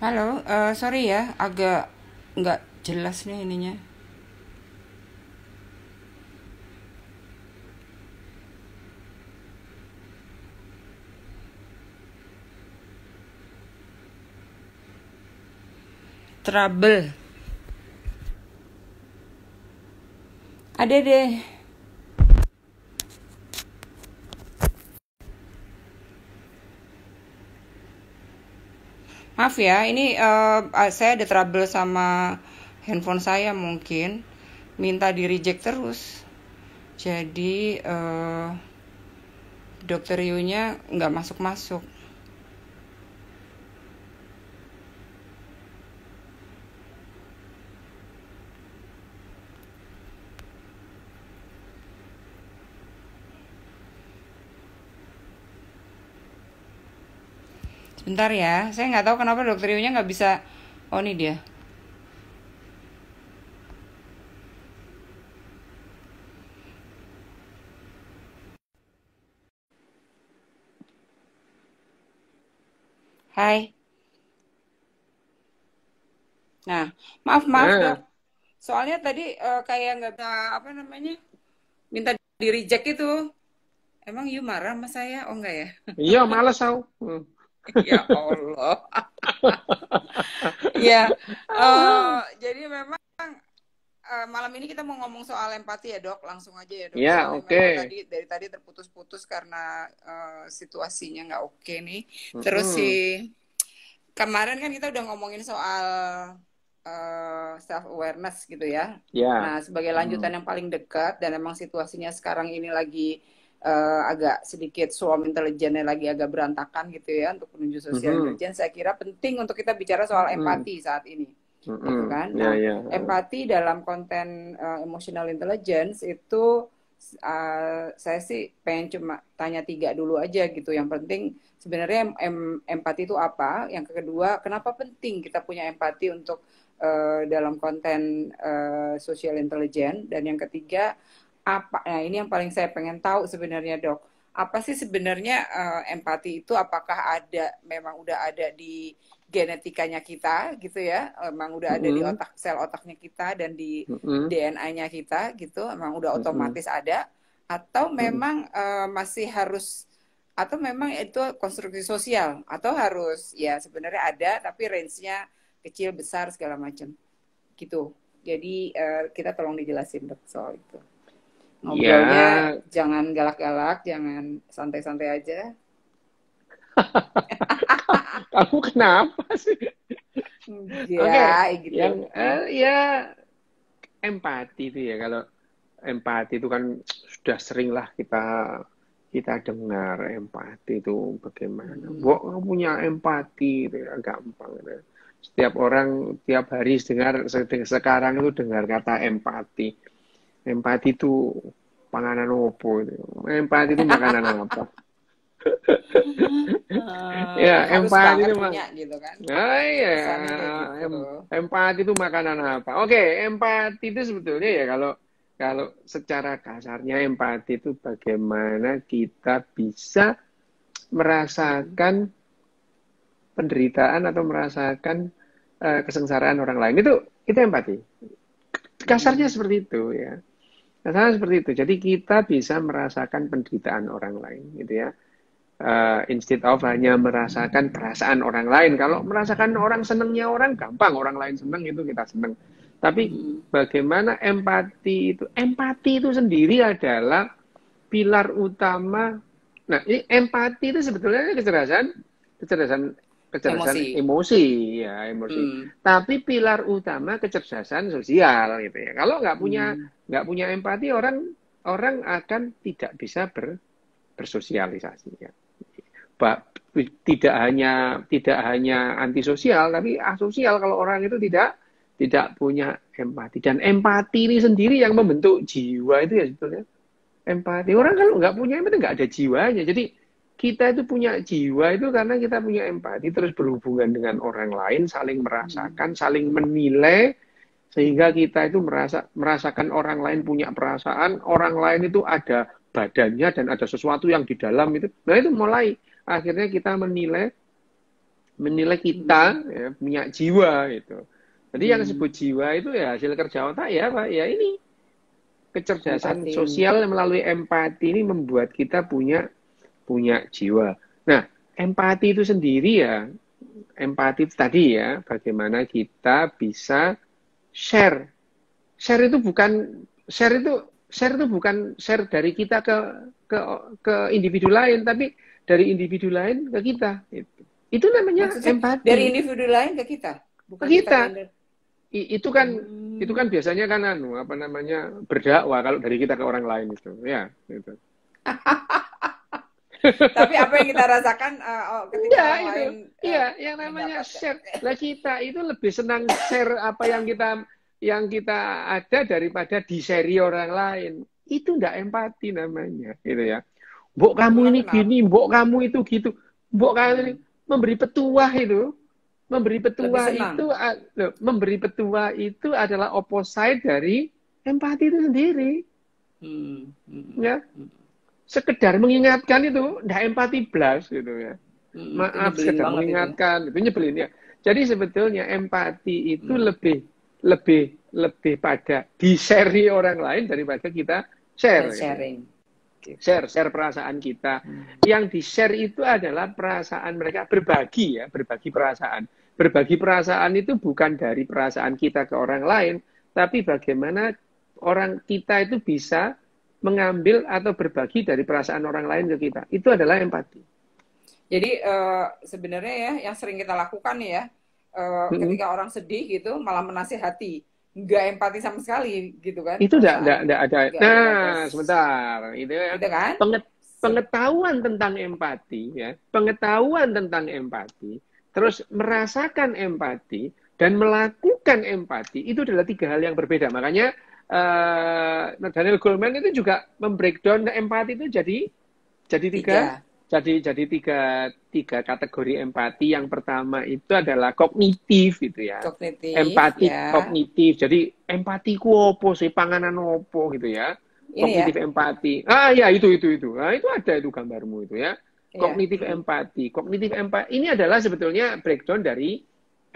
Halo, sorry ya, agak nggak jelas nih ininya. Trouble. Ada deh. Maaf ya, ini saya ada trouble sama handphone saya mungkin. Minta di reject terus. Jadi dokter Yu-nya nggak masuk-masuk. Sebentar ya, saya nggak tahu kenapa dokter Yu-nya nggak bisa. Oh, ini dia. Hai. Nah, maaf dok. Nah, Soalnya tadi kayak nggak bisa apa namanya, minta di reject itu. Emang Yu marah sama saya? Oh enggak ya? iya males aku. Ya Allah. Ya, jadi memang malam ini kita mau ngomong soal empati ya dok. Langsung aja ya dok. Ya, Soalnya oke. memang tadi dari tadi terputus-putus karena situasinya nggak oke nih. Terus Mm-mm. sih kemarin kan kita udah ngomongin soal self awareness gitu ya. Ya. Nah, sebagai lanjutan Mm. yang paling dekat dan memang situasinya sekarang ini lagi agak sedikit swarm intelijennya lagi agak berantakan gitu ya untuk menuju sosial Mhm. intelijen, saya kira penting untuk kita bicara soal Mm-mm. empati saat ini. Gitu Mm-mm. kan. Ya, Nah, ya. empati dalam konten emotional intelligence itu saya sih pengen cuma tanya tiga dulu aja gitu. Yang penting sebenarnya empati itu apa? Yang kedua, kenapa penting kita punya empati untuk dalam konten social intelligence? Dan yang ketiga, apa? Nah, ini yang paling saya pengen tahu sebenarnya, Dok. Apa sih sebenarnya empati itu? Apakah ada memang udah ada di genetikanya kita gitu ya? Memang udah ada di Mm-mm. otak sel otaknya kita dan di Mm-mm. DNA-nya kita gitu? Memang udah Mm-mm. otomatis ada? Atau Mm-mm. memang masih harus atau memang itu konstruksi sosial atau harus ya sebenarnya ada tapi range-nya kecil besar segala macam gitu. Jadi kita tolong dijelasin dok soal itu. Ngobrolnya Ya, jangan galak-galak, jangan santai-santai aja. kamu kenapa sih? Oke, Enggak gitu. yang ya empati itu ya. Kalau empati itu kan sudah sering lah kita kita dengar empati itu bagaimana. Hmm. Wah, kamu punya empati itu ya gampang. Ya. Setiap orang tiap hari dengar sekarang itu dengar kata empati. Empati itu panganan opo itu. Empati itu makanan apa? Ya, Harus empati banget itu punya gitu kan. ah, iya, Kesannya kayak gitu. empati itu makanan apa? Oke, empati itu sebetulnya ya kalau kalau secara kasarnya empati itu bagaimana kita bisa merasakan penderitaan atau merasakan kesengsaraan orang lain itu empati. Kasarnya Hmm. seperti itu ya. Kasarnya seperti itu. Jadi kita bisa merasakan penderitaan orang lain gitu ya. Instead of hanya merasakan perasaan orang lain. Kalau merasakan orang senengnya orang gampang, orang lain seneng itu kita seneng. Tapi Hmm. bagaimana empati itu sendiri adalah pilar utama. Nah, ini empati itu sebetulnya kecerdasan, kecerdasan, kecerdasan Emosi. emosi, ya emosi. Hmm. Tapi pilar utama kecerdasan sosial, gitu ya. Kalau Hmm. nggak punya empati, orang orang akan tidak bisa bersosialisasi. Ya. Tidak hanya antisosial, tapi asosial kalau orang itu tidak punya empati. Dan empati ini sendiri yang membentuk jiwa itu ya sebetulnya empati. Orang kalau nggak punya empati nggak ada jiwanya. Jadi kita itu punya jiwa itu karena kita punya empati, terus berhubungan dengan orang lain, saling Hmm. merasakan, saling menilai, sehingga kita itu merasakan orang lain punya perasaan, orang lain itu ada badannya dan ada sesuatu yang di dalam itu. Nah itu mulai akhirnya kita menilai menilai kita ya, punya jiwa gitu. Jadi yang disebut Hmm. jiwa itu ya hasil kerja otak ya Pak, ya ini kecerdasan Empati. sosial melalui empati ini membuat kita punya jiwa. Nah, empati itu sendiri ya, empati itu tadi ya, bagaimana kita bisa share. Share itu share itu bukan share dari kita ke ke individu lain, tapi dari individu lain ke kita. Itu namanya Maksudnya dari empati individu lain ke kita, ke bukan kita ke kita. individu. Itu kan biasanya kan apa namanya berdakwah kalau dari kita ke orang lain itu ya gitu. Tapi apa yang kita rasakan ketika Iya orang itu. lain Iya, yang namanya mendapat. share. Lah kita itu lebih senang share apa yang kita ada daripada di-share orang lain. Itu ndak empati namanya, gitu ya. Mbok kamu Itulah ini kenapa. gini, mbok kamu itu gitu. Mbok kamu ini Hmm. memberi petuah itu. Memberi Lebih petuah senang. itu memberi petuah itu adalah opposite dari empati itu sendiri, Hmm. Hmm. ya. Hmm. Sekedar mengingatkan itu ndak empati blas gitu ya. Itu Maaf nyebelin sekedar banget itu. mengingatkan itu nyebelin ya. Jadi sebetulnya empati itu Hmm. lebih lebih lebih pada di-share orang lain daripada kita share gitu ya. Sharing gitu. Share perasaan kita. Hmm. Yang di-share itu adalah perasaan mereka, berbagi ya, berbagi perasaan. Berbagi perasaan itu bukan dari perasaan kita ke orang lain, tapi bagaimana orang kita itu bisa mengambil atau berbagi dari perasaan orang lain ke kita. Itu adalah empati. Jadi sebenarnya ya yang sering kita lakukan nih ya, Mm-mm. ketika orang sedih gitu malah menasihati, nggak empati sama sekali gitu kan Itu perasaan, enggak ada. nggak ada Nah, batas sebentar. Itu ya. gitu kan. Pengetahuan tentang empati ya, pengetahuan tentang empati, terus merasakan empati dan melakukan empati itu adalah tiga hal yang berbeda. Makanya Daniel Goleman itu juga membreakdown empati itu jadi tiga Tiga. jadi tiga kategori empati. Yang pertama itu adalah kognitif gitu ya, Kognitif empati ya. kognitif. Jadi empatiku opo sih, panganan opo gitu ya, Ini ya. kognitif empati. Ya itu. Nah, itu ada itu gambarmu itu ya. Iya. Kognitif empati. Kognitif empati ini adalah sebetulnya breakdown dari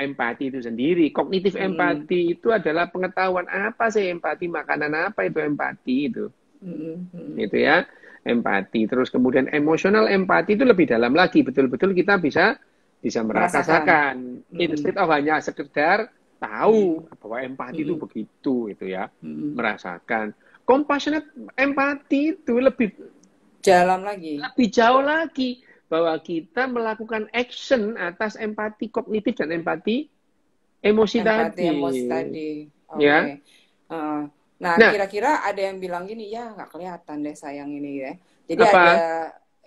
empati itu sendiri. Kognitif Mm-mm. empati itu adalah pengetahuan apa sih empati, makanan apa itu empati itu. Mm-mm. Mm-mm. Gitu ya. Empati. Terus kemudian emosional empati itu lebih dalam lagi. Betul-betul kita bisa Merasakan. merasakan. Mm-mm. Instead of hanya sekedar tahu Mm-mm. bahwa empati itu Mm-mm. begitu gitu ya. Mm-mm. Merasakan. Compassionate empati itu lebih Jalan lagi. lebih jauh lagi bahwa kita melakukan action atas empati kognitif dan empati emosi Empati tadi, emosi tadi. Oke. ya. Uh, nah, Nah, kira-kira ada yang bilang gini, ya nggak kelihatan deh sayang ini ya. Jadi ada, apa?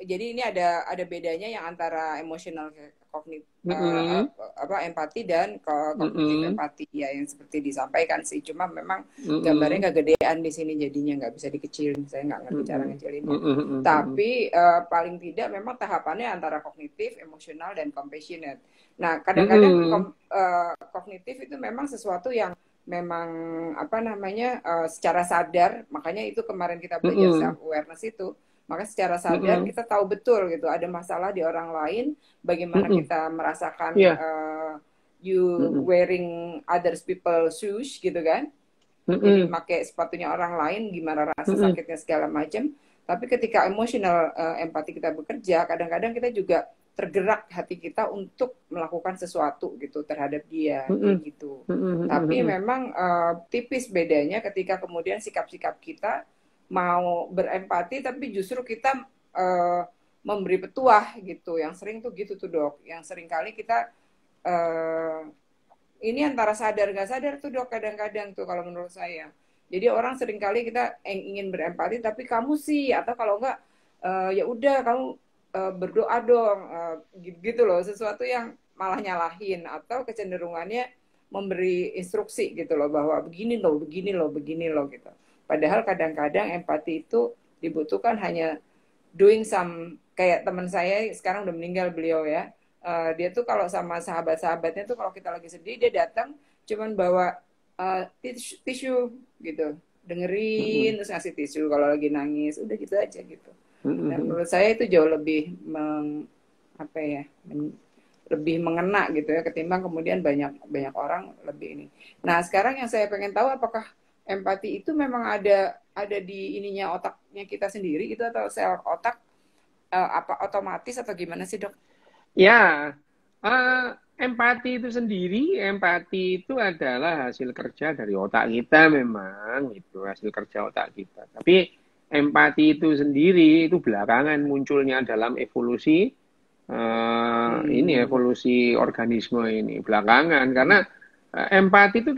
jadi ini ada bedanya yang antara emosional kognitif, Mm-mm, apa empati dan kognitif mm-mm, empati ya yang seperti disampaikan sih. Cuma memang mm-mm, gambarnya kegedean di sini jadinya nggak bisa dikecilin. Saya nggak ngerti cara mm-mm, ngecilinnya. mm-mm, mm-mm, Tapi paling tidak memang tahapannya antara kognitif, emosional dan compassionate. Nah, kadang-kadang mm-mm, kognitif itu memang sesuatu yang memang apa namanya secara sadar, makanya itu kemarin kita belajar self mm-mm, awareness itu, maka secara sadar mm-mm, kita tahu betul gitu ada masalah di orang lain, bagaimana mm-mm. kita merasakan Ya, you mm-mm, wearing others people shoes gitu kan, jadi mm-mm, pakai sepatunya orang lain gimana rasa mm-mm, sakitnya segala macam. Tapi ketika emosional empati kita bekerja, kadang-kadang kita juga tergerak hati kita untuk melakukan sesuatu gitu terhadap dia kayak mm-mm, gitu. mm-mm, Tapi mm-mm, memang tipis bedanya ketika kemudian sikap-sikap kita mau berempati tapi justru kita memberi petuah gitu. Yang sering tuh gitu tuh dok. Yang sering kali kita uh, ini antara sadar nggak sadar tuh dok kadang-kadang tuh kalau menurut saya. Jadi orang seringkali kita ingin berempati tapi kamu sih atau kalau enggak ya udah kamu berdoa dong gitu loh sesuatu yang malah nyalahin atau kecenderungannya memberi instruksi gitu loh bahwa begini loh begini loh begini loh gitu. Padahal kadang-kadang empati itu dibutuhkan hanya doing some kayak teman saya sekarang udah meninggal beliau ya. Dia tuh kalau sama sahabat-sahabatnya tuh kalau kita lagi sedih dia datang cuman bawa tisu gitu, dengerin mm-mm, terus ngasih tisu kalau lagi nangis udah gitu aja gitu. Dan mm-mm. menurut saya itu jauh lebih apa ya lebih mengena gitu ya ketimbang kemudian banyak orang lebih ini. Nah, sekarang yang saya pengen tahu apakah empati itu memang ada di ininya otaknya kita sendiri gitu atau sel otak apa otomatis atau gimana sih, Dok? Ya, empati itu adalah hasil kerja dari otak kita memang, itu hasil kerja otak kita. Tapi empati itu sendiri itu belakangan munculnya dalam evolusi, ini evolusi organisme ini belakangan karena empati itu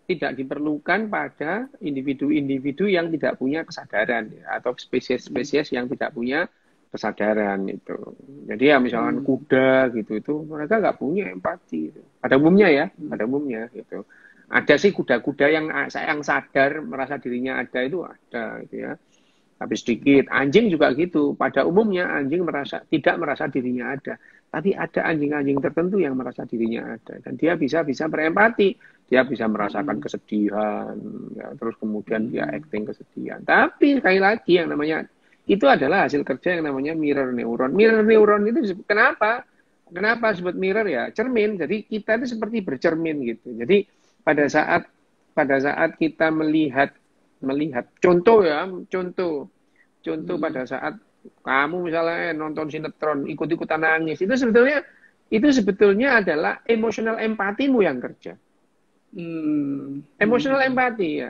tidak diperlukan pada individu-individu yang tidak punya kesadaran ya, atau spesies-spesies yang tidak punya kesadaran itu. Jadi ya misalkan kuda gitu itu mereka nggak punya empati. Gitu. Pada umumnya gitu. Ada sih kuda-kuda yang sadar merasa dirinya ada itu ada gitu ya. Tapi sedikit. Anjing juga gitu. Pada umumnya anjing tidak merasa dirinya ada. Tapi ada anjing-anjing tertentu yang merasa dirinya ada dan dia bisa berempati. Dia bisa merasakan kesedihan, ya, terus kemudian dia acting kesedihan. Tapi sekali lagi yang namanya itu adalah hasil kerja yang namanya mirror neuron. Mirror neuron itu kenapa? Kenapa disebut mirror ya? Cermin. Jadi kita itu seperti bercermin gitu. Jadi pada saat kita melihat contoh pada saat kamu misalnya nonton sinetron ikut-ikutan nangis itu sebetulnya adalah emotional empatimu yang kerja. Emotional empati.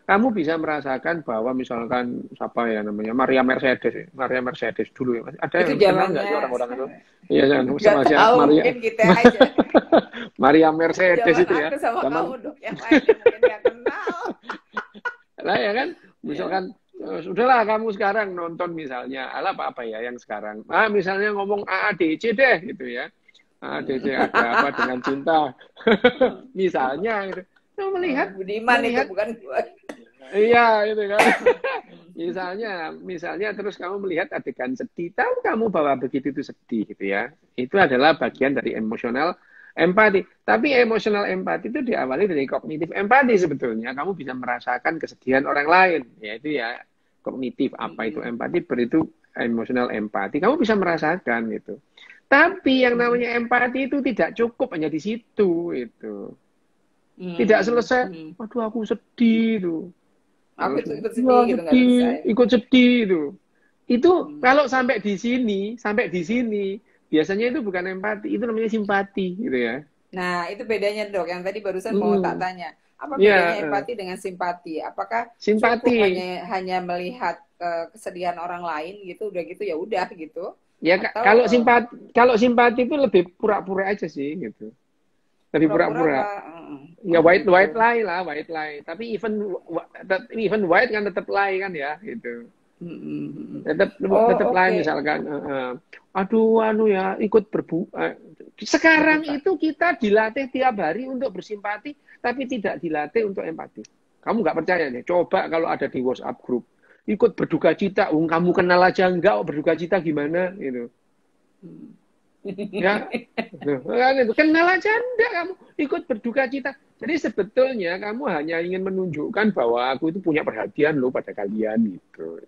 Kamu bisa merasakan bahwa misalkan siapa ya namanya Maria Mercedes dulu ya. Ada itu yang kenal nggak sih orang-orang itu? Iya kan, sama Maria. Mungkin kita aja. Maria Mercedes itu ya. Aku sama kamu, Dok, yang lain mungkin nggak kenal. Lah ya kan, misalkan sudahlah kamu sekarang nonton misalnya apa ya yang sekarang. Misalnya ngomong AADC deh gitu ya. AADC ada apa dengan cinta. Misalnya gitu. Melihat Budiman itu bukan gue. Iya, itu kan. Misalnya terus kamu melihat adegan sedih, tahu kamu bahwa begitu itu sedih gitu ya. Itu adalah bagian dari emosional empati. Tapi emosional empati itu diawali dari kognitif empati sebetulnya. Kamu bisa merasakan kesedihan orang lain, yaitu ya kognitif apa itu empati, itu emosional empati. Kamu bisa merasakan gitu. Tapi yang namanya empati itu tidak cukup hanya di situ itu. Tidak selesai. Waduh, aku sedih tuh. Aku ikut sedih gitu nggak selesai. Ikut sedih itu kalau sampai di sini biasanya itu bukan empati, itu namanya simpati gitu ya. Nah, itu bedanya, Dok, yang tadi barusan mau tak tanya, apa bedanya empati dengan simpati? Apakah simpati cukup hanya melihat kesedihan orang lain gitu, udah gitu ya udah gitu? Ya atau, kalau simpati itu lebih pura-pura aja sih gitu. Lebih pura-pura. Ya white lie. Tapi even white kan tetap lie kan ya gitu. Tetap lie misalkan. Aduh ya ikut sekarang itu kita dilatih tiap hari untuk bersimpati, tapi tidak dilatih untuk empati. Kamu nggak percaya nih? Coba kalau ada di WhatsApp grup, ikut berduka cita. Kamu kenal aja enggak berduka cita gimana gitu. Ya, kenal aja enggak kamu ikut berduka cita. Jadi sebetulnya kamu hanya ingin menunjukkan bahwa aku itu punya perhatian loh pada kalian gitu.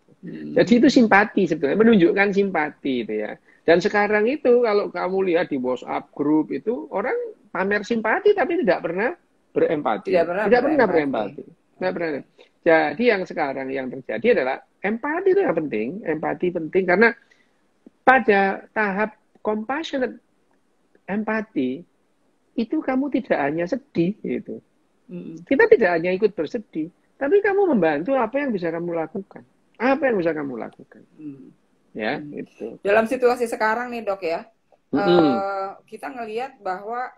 Jadi itu simpati sebetulnya, menunjukkan simpati itu ya. Dan sekarang itu kalau kamu lihat di WhatsApp grup itu orang pamer simpati tapi tidak pernah berempati. Tidak pernah berempati. Jadi yang sekarang yang terjadi adalah empati itu yang penting, empati penting karena pada tahap compassionate empati itu kamu tidak hanya sedih gitu. Kita tidak hanya ikut bersedih, tapi kamu membantu apa yang bisa kamu lakukan. Ya, itu. Dalam situasi sekarang nih, Dok ya. Kita ngelihat bahwa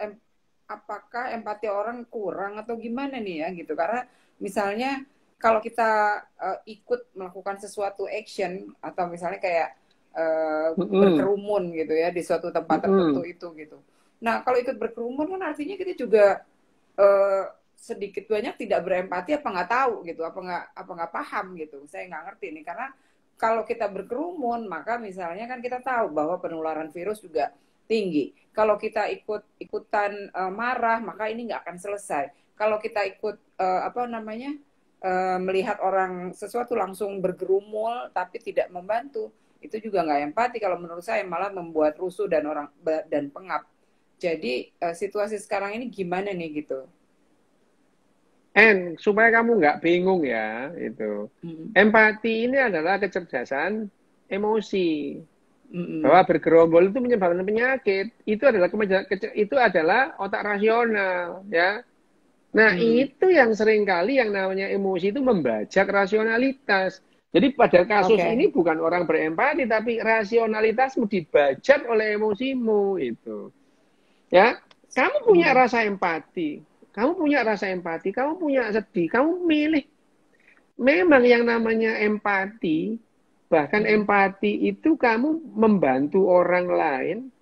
apakah empati orang kurang atau gimana nih ya gitu. Karena misalnya kalau kita ikut melakukan sesuatu action atau misalnya kayak berkerumun gitu ya di suatu tempat tertentu itu gitu. Nah kalau ikut berkerumun kan artinya kita juga sedikit banyak tidak berempati apa nggak tahu gitu, apa nggak paham gitu. Saya nggak ngerti nih karena kalau kita berkerumun maka misalnya kan kita tahu bahwa penularan virus juga tinggi. Kalau kita ikutan marah maka ini nggak akan selesai. Kalau kita ikut melihat orang sesuatu langsung bergerumul tapi tidak membantu itu juga nggak empati kalau menurut saya, malah membuat rusuh dan pengap. Jadi situasi sekarang ini gimana nih gitu? Supaya kamu nggak bingung ya, itu. Empati ini adalah kecerdasan emosi. Bahwa bergerombol itu menyebabkan penyakit. Itu adalah otak rasional, ya. Nah, itu yang seringkali yang namanya emosi itu membajak rasionalitas. Jadi pada kasus ini bukan orang berempati, tapi rasionalitasmu dibajak oleh emosimu itu. Ya, kamu punya rasa empati, kamu punya sedih, kamu milih. Memang yang namanya empati, bahkan empati itu kamu membantu orang lain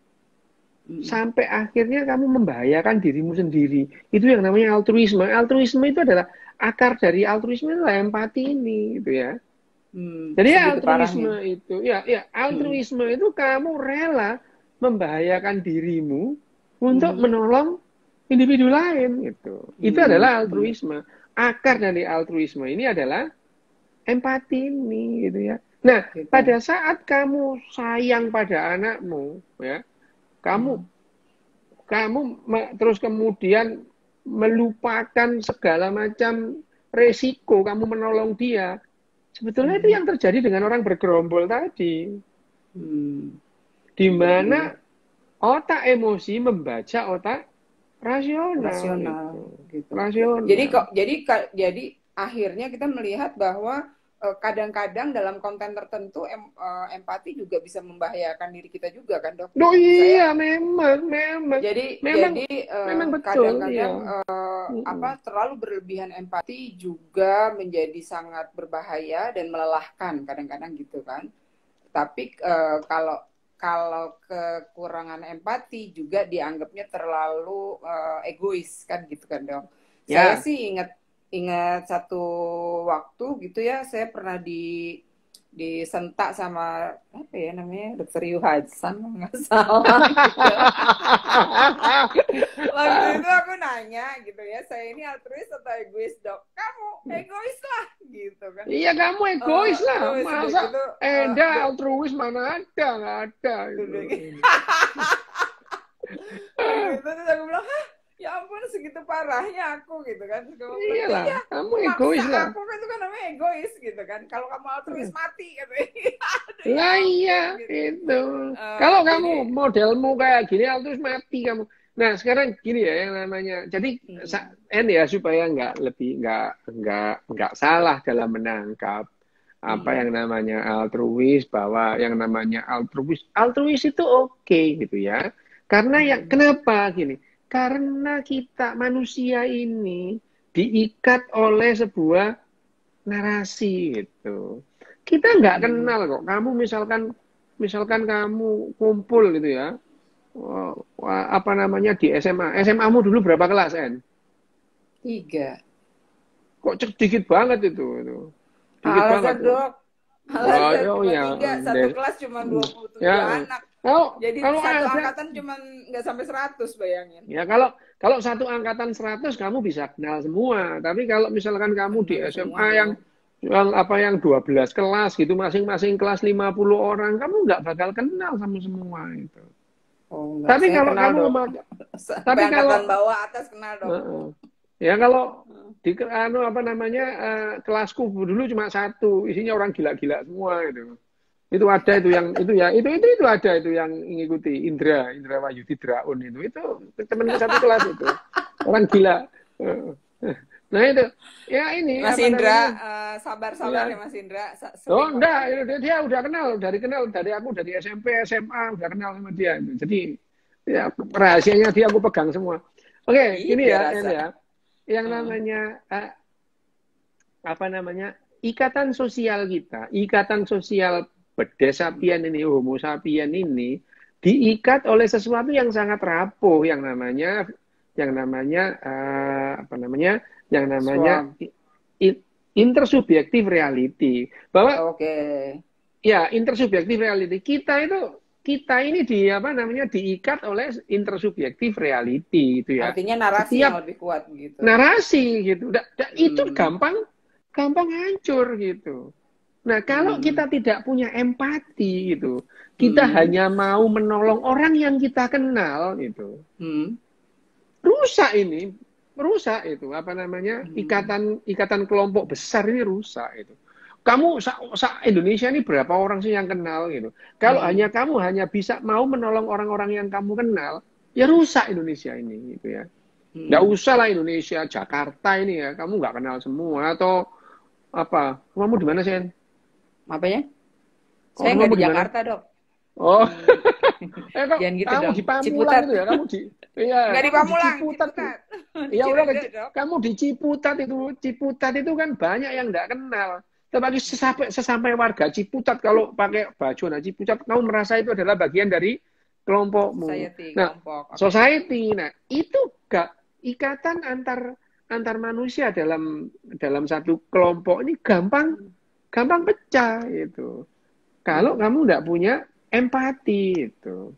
sampai akhirnya kamu membahayakan dirimu sendiri. Itu yang namanya altruisme. Altruisme itu adalah akar dari altruisme adalah empati ini, gitu ya. Jadi altruisme itu, altruisme itu kamu rela membahayakan dirimu untuk menolong individu lain, gitu. Itu adalah altruisme. Akar dari altruisme ini adalah empati ini, gitu ya. Nah, pada saat kamu sayang pada anakmu, ya, kamu terus kemudian melupakan segala macam resiko kamu menolong dia. Sebetulnya itu yang terjadi dengan orang bergerombol tadi. Di mana otak emosi membaca otak rasional. Gitu. Rasional. Jadi akhirnya kita melihat bahwa kadang-kadang dalam konten tertentu empati juga bisa membahayakan diri kita juga kan, Dok? Oh iya, memang. Jadi memang betul. Kadang-kadang terlalu berlebihan empati juga menjadi sangat berbahaya dan melelahkan kadang-kadang gitu kan. Tapi kalau kekurangan empati juga dianggapnya terlalu egois kan gitu kan, Dok? Saya sih ingat satu waktu gitu ya, saya pernah disentak sama apa ya namanya, Dokter Yu Hasan nggak salah gitu. Waktu itu aku nanya gitu ya, saya ini altruis atau egois, Dok? Kamu egois lah gitu kan. Iya, kamu egois lah. Masa gitu, altruis mana ada, nggak ada gitu. Terus aku bilang, ya ampun, segitu parahnya aku gitu kan. Iyalah, kamu egois lah. Aku kan itu kan namanya egois gitu kan. Kalau kamu altruis mati gitu. Lah iya gitu. Kalau kamu modelmu kayak gini altruis mati kamu. Nah sekarang gini ya yang namanya. Jadi ya supaya nggak salah dalam menangkap apa yang namanya altruis, bahwa yang namanya altruis itu oke gitu ya. Karena kenapa gini? Karena kita manusia ini diikat oleh sebuah narasi gitu. Kita nggak kenal kok. Kamu misalkan kamu kumpul gitu ya, apa namanya di SMA. SMA-mu dulu berapa kelas, En? 3. Kok dikit banget itu. Dikit banget. Dok. Ya. 3, satu kelas cuma 27 anak. Jadi satu angkatan cuma nggak sampai 100, bayangin. Ya kalau satu angkatan 100 kamu bisa kenal semua. Tapi kalau misalkan kamu di SMA yang 12 kelas gitu, masing-masing kelas 50 orang, kamu nggak bakal kenal sama semua itu. Tapi kalau kamu angkatan bawah atas kenal, Dok. Ya kalau di kelasku dulu cuma 1, isinya orang gila-gila semua gitu. Itu ada itu ada itu yang mengikuti Indra Wahyudi Draun itu temanku satu kelas itu orang gila. Nah itu ya ini Mas Indra sabar ya Mas Indra. Enggak, dia udah kenal dari aku dari SMP SMA udah kenal sama dia. Jadi ya rahasianya dia aku pegang semua. Oke, ini ya yang namanya ikatan sosial kita, ikatan sosial Beda sapien ini, Homo sapien ini diikat oleh sesuatu yang sangat rapuh, yang namanya intersubjektif reality. Bahwa intersubjektif reality kita ini diikat oleh intersubjektif reality gitu ya. Artinya narasi yang lebih kuat gitu. Narasi gitu. Itu gampang hancur gitu. Nah, kalau Hmm. kita tidak punya empati gitu, kita Hmm. hanya mau menolong orang yang kita kenal gitu. Hmm. Rusak ini, rusak itu apa namanya? Hmm. Ikatan kelompok besar ini rusak itu. Kamu Indonesia ini berapa orang sih yang kenal gitu. Kalau Hmm. kamu hanya bisa mau menolong orang-orang yang kamu kenal, ya rusak Indonesia ini gitu ya. Nggak Hmm. usah lah Indonesia, Jakarta ini ya, kamu nggak kenal semua atau apa? Kamu di mana sih? Apanya? Oh, Saya nggak kamu di di mana? Jakarta, Dok. Oh, Hmm. kok Jangan gitu kamu dong. di Pamulang Ciputat. itu ya? Iya, Nggak di kamu di Pamulang, Ciputat. Ciputat. Di Ya udah, Ciledug, Dok. kamu di Ciputat itu. Ciputat itu kan banyak yang nggak kenal. Tetapi sesampai warga Ciputat kalau pakai baju nah Ciputat, kamu merasa itu adalah bagian dari kelompokmu. Society, Nah, kelompok. Oke. society. Nah, itu gak ikatan antar manusia dalam satu kelompok ini gampang gampang pecah gitu. Kalau Hmm. kamu nggak punya empati itu.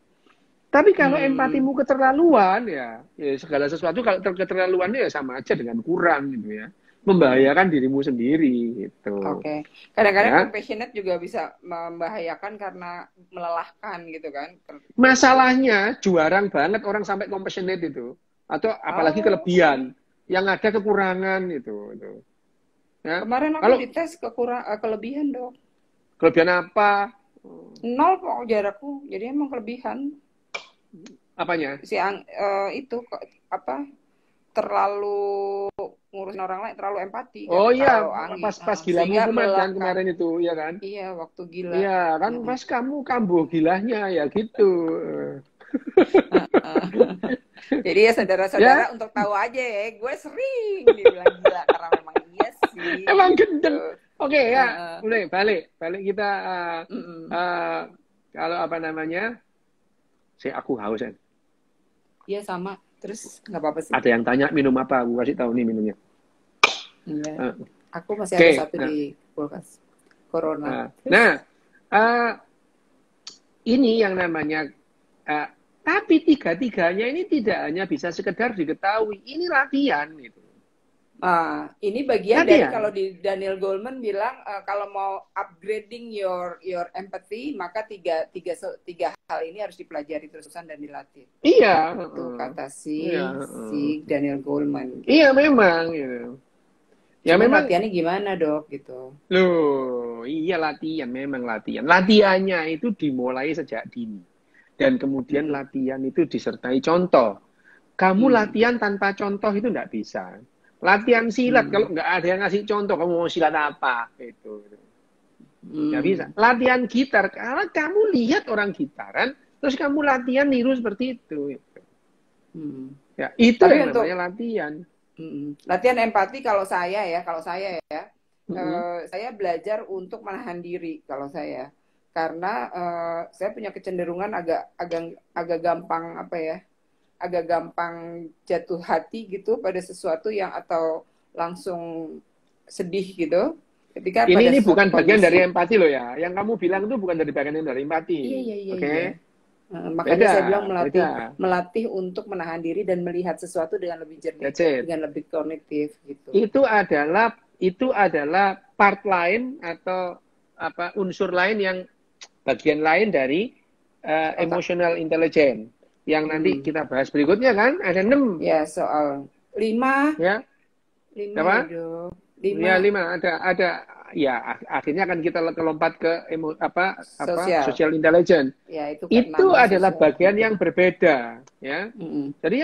Tapi kalau Hmm. empatimu keterlaluan ya segala sesuatu kalau keterlaluan ya sama aja dengan kurang gitu ya. Hmm. Membahayakan dirimu sendiri gitu. Oke. Kadang-kadang Ya. compassionate juga bisa membahayakan karena melelahkan gitu kan. Terus, Masalahnya jarang banget orang sampai compassionate itu atau apalagi oh, oke. kelebihan. Yang ada kekurangan itu. Ya. Kemarin aku Kalau dites kelebihan, Dok. kelebihan apa? Nol kok jarakku. Jadi emang kelebihan. Apanya? Itu apa? Terlalu ngurusin orang lain, terlalu empati kan, Oh iya, terlalu anggi. pas gila Sehingga mukumat kan melelahkan. kemarin itu, ya kan? Iya, waktu gila. Iya, kan Heeh. pas kamu kambuh gilanya ya gitu. Jadi ya saudara-saudara Ya, untuk tahu aja ya, gue sering dibilang gila karena memang iya sih emang gitu. gendeng. Oke ya, Heeh. mulai balik kita Mm-mm. uh, kalau apa namanya? Aku haus kan. Iya sama. Terus nggak apa-apa sih. Ada yang tanya minum apa? Aku kasih tahu nih minumnya. Enggak. Uh, Aku masih ada Oke, satu di kulkas. Corona. Terus, nah, uh, ini yang namanya uh, tapi tiga-tiganya ini tidak hanya bisa sekedar diketahui, ini latihan gitu. ini bagian dari Latihan. kalau di Daniel Goleman bilang kalau mau upgrading your empathy maka tiga hal ini harus dipelajari terusan dan dilatih. Iya, Itu kata iya, si Daniel Goleman iya gitu. memang gitu. Ya Cuman memang latihannya gimana, Dok, gitu. loh, iya latihan memang latihan. Latihannya itu dimulai sejak dini. Dan kemudian Mm-mm. latihan itu disertai contoh. Kamu Hmm. latihan tanpa contoh itu nggak bisa. Latihan silat Hmm. kalau nggak ada yang ngasih contoh, kamu mau silat apa? Itu. Nggak bisa. Hmm. Latihan gitar, kalau kamu lihat orang gitaran, terus kamu latihan niru seperti itu. Hmm. Ya, itu Tapi yang untuk namanya latihan. latihan empati kalau saya ya, Mm-mm. saya belajar untuk menahan diri kalau saya. Karena saya punya kecenderungan agak gampang apa ya? Agak gampang jatuh hati gitu pada sesuatu yang atau langsung sedih gitu. Ketika pada Ini suatu bukan bagian dari kondisi. empati loh ya. Yang kamu bilang itu bukan dari bagian dari empati. Iya, iya, iya, Oke? iya. Makanya Beda, saya bilang beda. melatih untuk menahan diri dan melihat sesuatu dengan lebih jernih, That's it. dengan lebih kognitif gitu. Itu adalah part lain atau apa unsur lain yang bagian lain dari Otak. emotional intelligence yang nanti Hmm. kita bahas berikutnya kan ada 6 Ya, soal lima, ya. lima ya Apa? dong. Ya, Lima 5 ada ya akhirnya akan kita lompat ke sosial. social intelligence. Ya, itu Itu keenamnya adalah sosial. bagian yang berbeda ya. Mm-mm. Jadi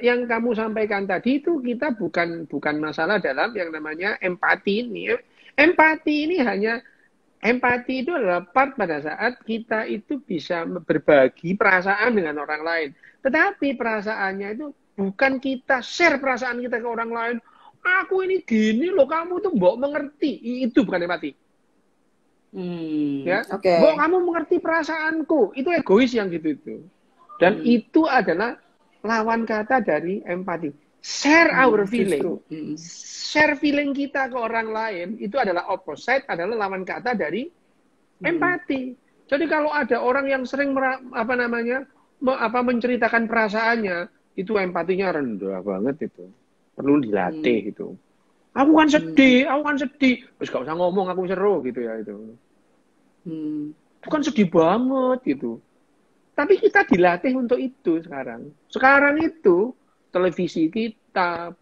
yang kamu sampaikan tadi itu kita bukan masalah dalam yang namanya empati ini. Empati itu adalah part pada saat kita itu bisa berbagi perasaan dengan orang lain. Tetapi perasaannya itu bukan kita share perasaan kita ke orang lain. Aku ini gini loh, kamu tuh mbok mengerti. Itu bukan empati. Ya, Oke. mbok kamu mengerti perasaanku. Itu egois yang gitu itu. Dan Hmm. itu adalah lawan kata dari empati. Share our feeling. Justru. Share feeling kita ke orang lain itu adalah opposite, adalah lawan kata dari empati. Jadi kalau ada orang yang sering menceritakan perasaannya, itu empatinya rendah banget itu. Perlu dilatih itu. Aku kan sedih. Terus gak usah ngomong, aku seru gitu ya itu. Itu kan sedih banget gitu. Tapi kita dilatih untuk itu sekarang. Sekarang itu televisi kita,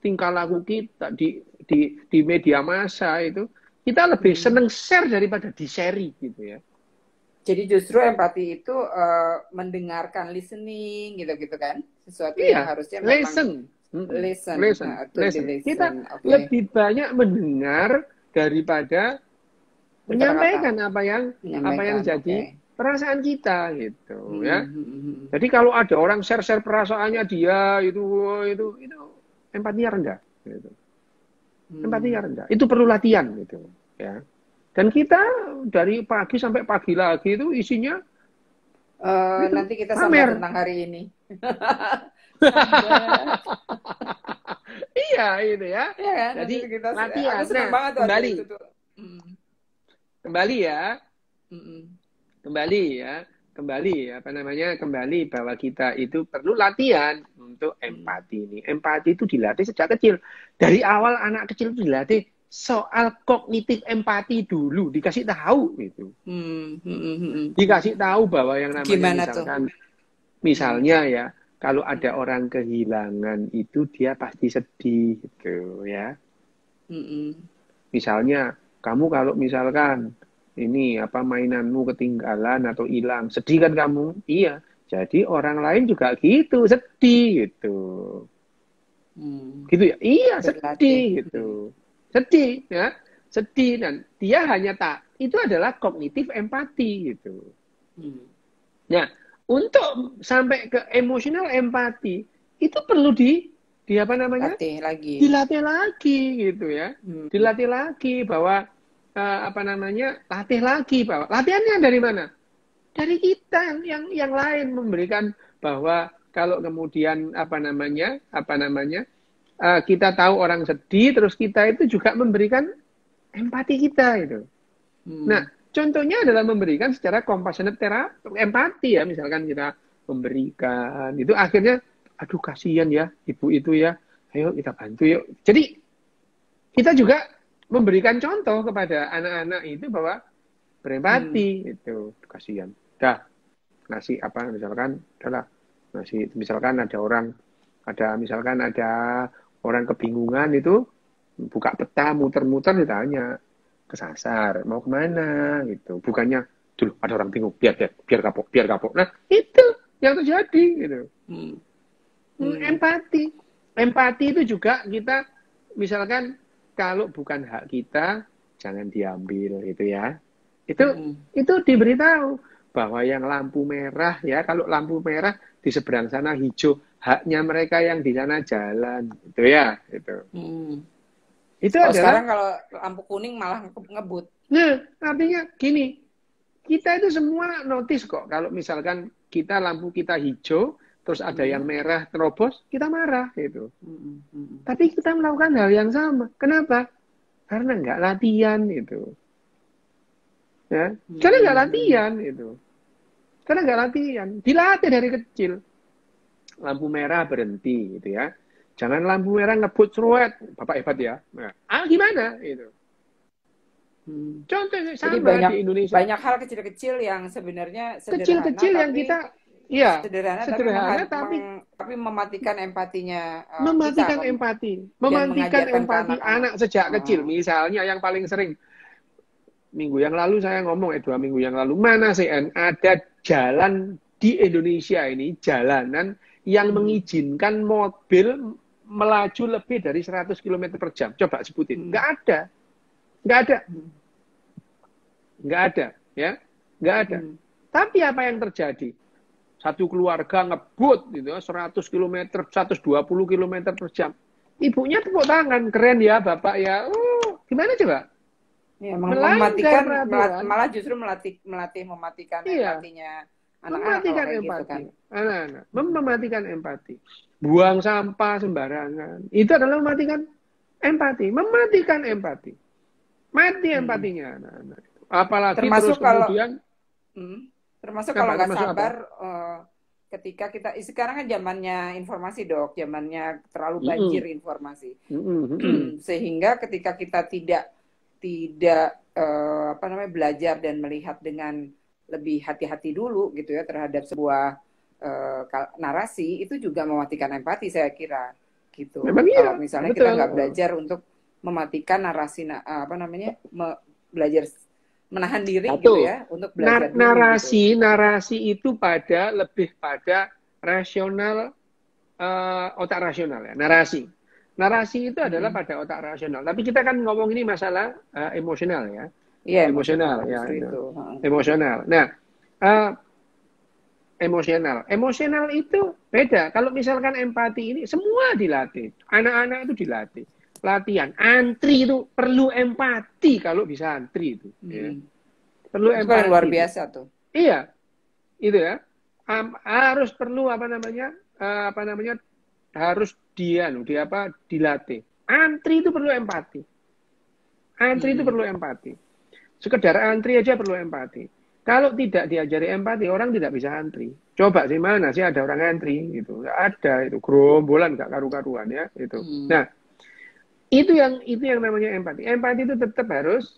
tingkah laku kita di media massa itu kita lebih seneng share daripada di-share gitu ya. Jadi justru empati itu mendengarkan, listening gitu-gitu kan? Sesuatu yang harusnya memang listen. Kita lebih banyak mendengar daripada menyampaikan apa yang jadi perasaan kita gitu ya. Jadi kalau ada orang share perasaannya dia itu empatinya rendah gitu. Empatinya rendah. Itu perlu latihan gitu ya. Dan kita dari pagi sampai pagi lagi itu isinya nanti kita sambung tentang hari ini. Iya itu ya. Iya kan? Jadi kita, latihan. aku senang banget kembali. itu tuh. Kembali ya. Kembali bahwa kita itu perlu latihan untuk empati ini. Empati itu dilatih sejak kecil. Dari awal anak kecil itu dilatih soal kognitif empati dulu, dikasih tahu gitu. Dikasih tahu bahwa yang namanya misalnya ya, kalau ada orang kehilangan itu dia pasti sedih gitu ya. Misalnya kamu kalau misalkan ini mainanmu ketinggalan atau hilang, sedih kan kamu? Iya. Jadi orang lain juga gitu, sedih gitu. Gitu ya? Iya, sedih gitu. Sedih ya. Sedih dan dia hanya itu adalah kognitif empati gitu. Nah, untuk sampai ke emosional empati itu perlu dilatih lagi gitu ya. Dilatih lagi bahwa latih lagi bahwa latihannya dari mana? Dari kita yang lain memberikan bahwa kalau kemudian kita tahu orang sedih terus kita itu juga memberikan empati kita itu. Nah, contohnya adalah memberikan secara compassionate empati ya, misalkan kita memberikan itu akhirnya aduh kasihan ya ibu itu ya. Ayo kita bantu yuk. Jadi kita juga memberikan contoh kepada anak-anak itu bahwa berempati itu kasihan. Ngasih misalkan ada orang kebingungan itu buka peta muter-muter ditanya kesasar mau kemana gitu. Bukannya dulu ada orang bingung biar kapok. Nah, itu yang terjadi gitu. Empati itu juga kita misalkan kalau bukan hak kita, jangan diambil gitu ya. Itu diberitahu bahwa yang lampu merah ya, kalau lampu merah di seberang sana hijau, haknya mereka yang di sana jalan, gitu ya. Itu adalah sekarang kalau lampu kuning malah ngebut. Nah, artinya gini, kita itu semua notice kok. Kalau misalkan lampu kita hijau, terus ada yang merah terobos, kita marah gitu. Tapi kita melakukan hal yang sama. Kenapa? Karena nggak latihan gitu. Ya, karena nggak latihan gitu. Karena nggak latihan. Dilatih dari kecil. Lampu merah berhenti gitu ya. Jangan lampu merah ngebut seruet. Bapak hebat ya. Nah, gimana itu? Contohnya sama di Indonesia. Banyak hal kecil-kecil yang sebenarnya sederhana. Kecil-kecil yang kita sederhana tapi mematikan empatinya. Mematikan empati anak sejak kecil. Misalnya yang paling sering minggu yang lalu saya ngomong 2 minggu yang lalu mana sih ada jalan di Indonesia ini jalanan yang mengizinkan mobil melaju lebih dari 100 km per jam. Coba sebutin. Nggak ada ya. Nggak ada. Tapi apa yang terjadi? Satu keluarga ngebut gitu 100 km, 120 km per jam. Ibunya tepuk tangan, keren ya Bapak ya. Gimana coba? Ya, mematikan malah justru melatih mematikan empatinya anak-anak. Mematikan empati. Buang sampah sembarangan. Itu adalah mematikan empati. Mati empatinya anak-anak. Apalagi termasuk terus kemudian termasuk kalau nggak sabar ketika kita sekarang kan zamannya informasi dok, zamannya terlalu Mm-mm. banjir informasi, Mm-mm. sehingga ketika kita tidak apa namanya belajar dan melihat dengan lebih hati-hati dulu gitu ya terhadap sebuah narasi, itu juga mematikan empati saya kira gitu. Memang iya, Kalau misalnya kita betul. nggak belajar untuk mematikan narasi apa namanya belajar menahan diri gitu Satu, ya untuk belajar dulu gitu. narasi itu lebih pada rasional, otak rasional ya, narasi. Narasi itu adalah Mm-mm. pada otak rasional. Tapi kita kan ngomong ini masalah emosional ya, Iya emosional emosional ya, justru itu. itu. Emosional. Nah, eh, emosional itu beda. Kalau misalkan empati ini semua dilatih, anak-anak itu dilatih. Latihan, antri itu perlu empati kalau bisa antri itu. Ya. Perlu Itu kan yang luar empati itu. biasa tuh. Iya, itu ya. Harus perlu apa namanya harus dilatih. Antri itu perlu empati. Antri itu perlu empati. Sekedar antri aja perlu empati. Kalau tidak diajari empati, orang tidak bisa antri. Coba sih mana sih ada orang antri gitu? Nggak ada, itu gerombolan nggak karu-karuan ya itu. Nah, itu yang namanya empati. Empati itu tetap harus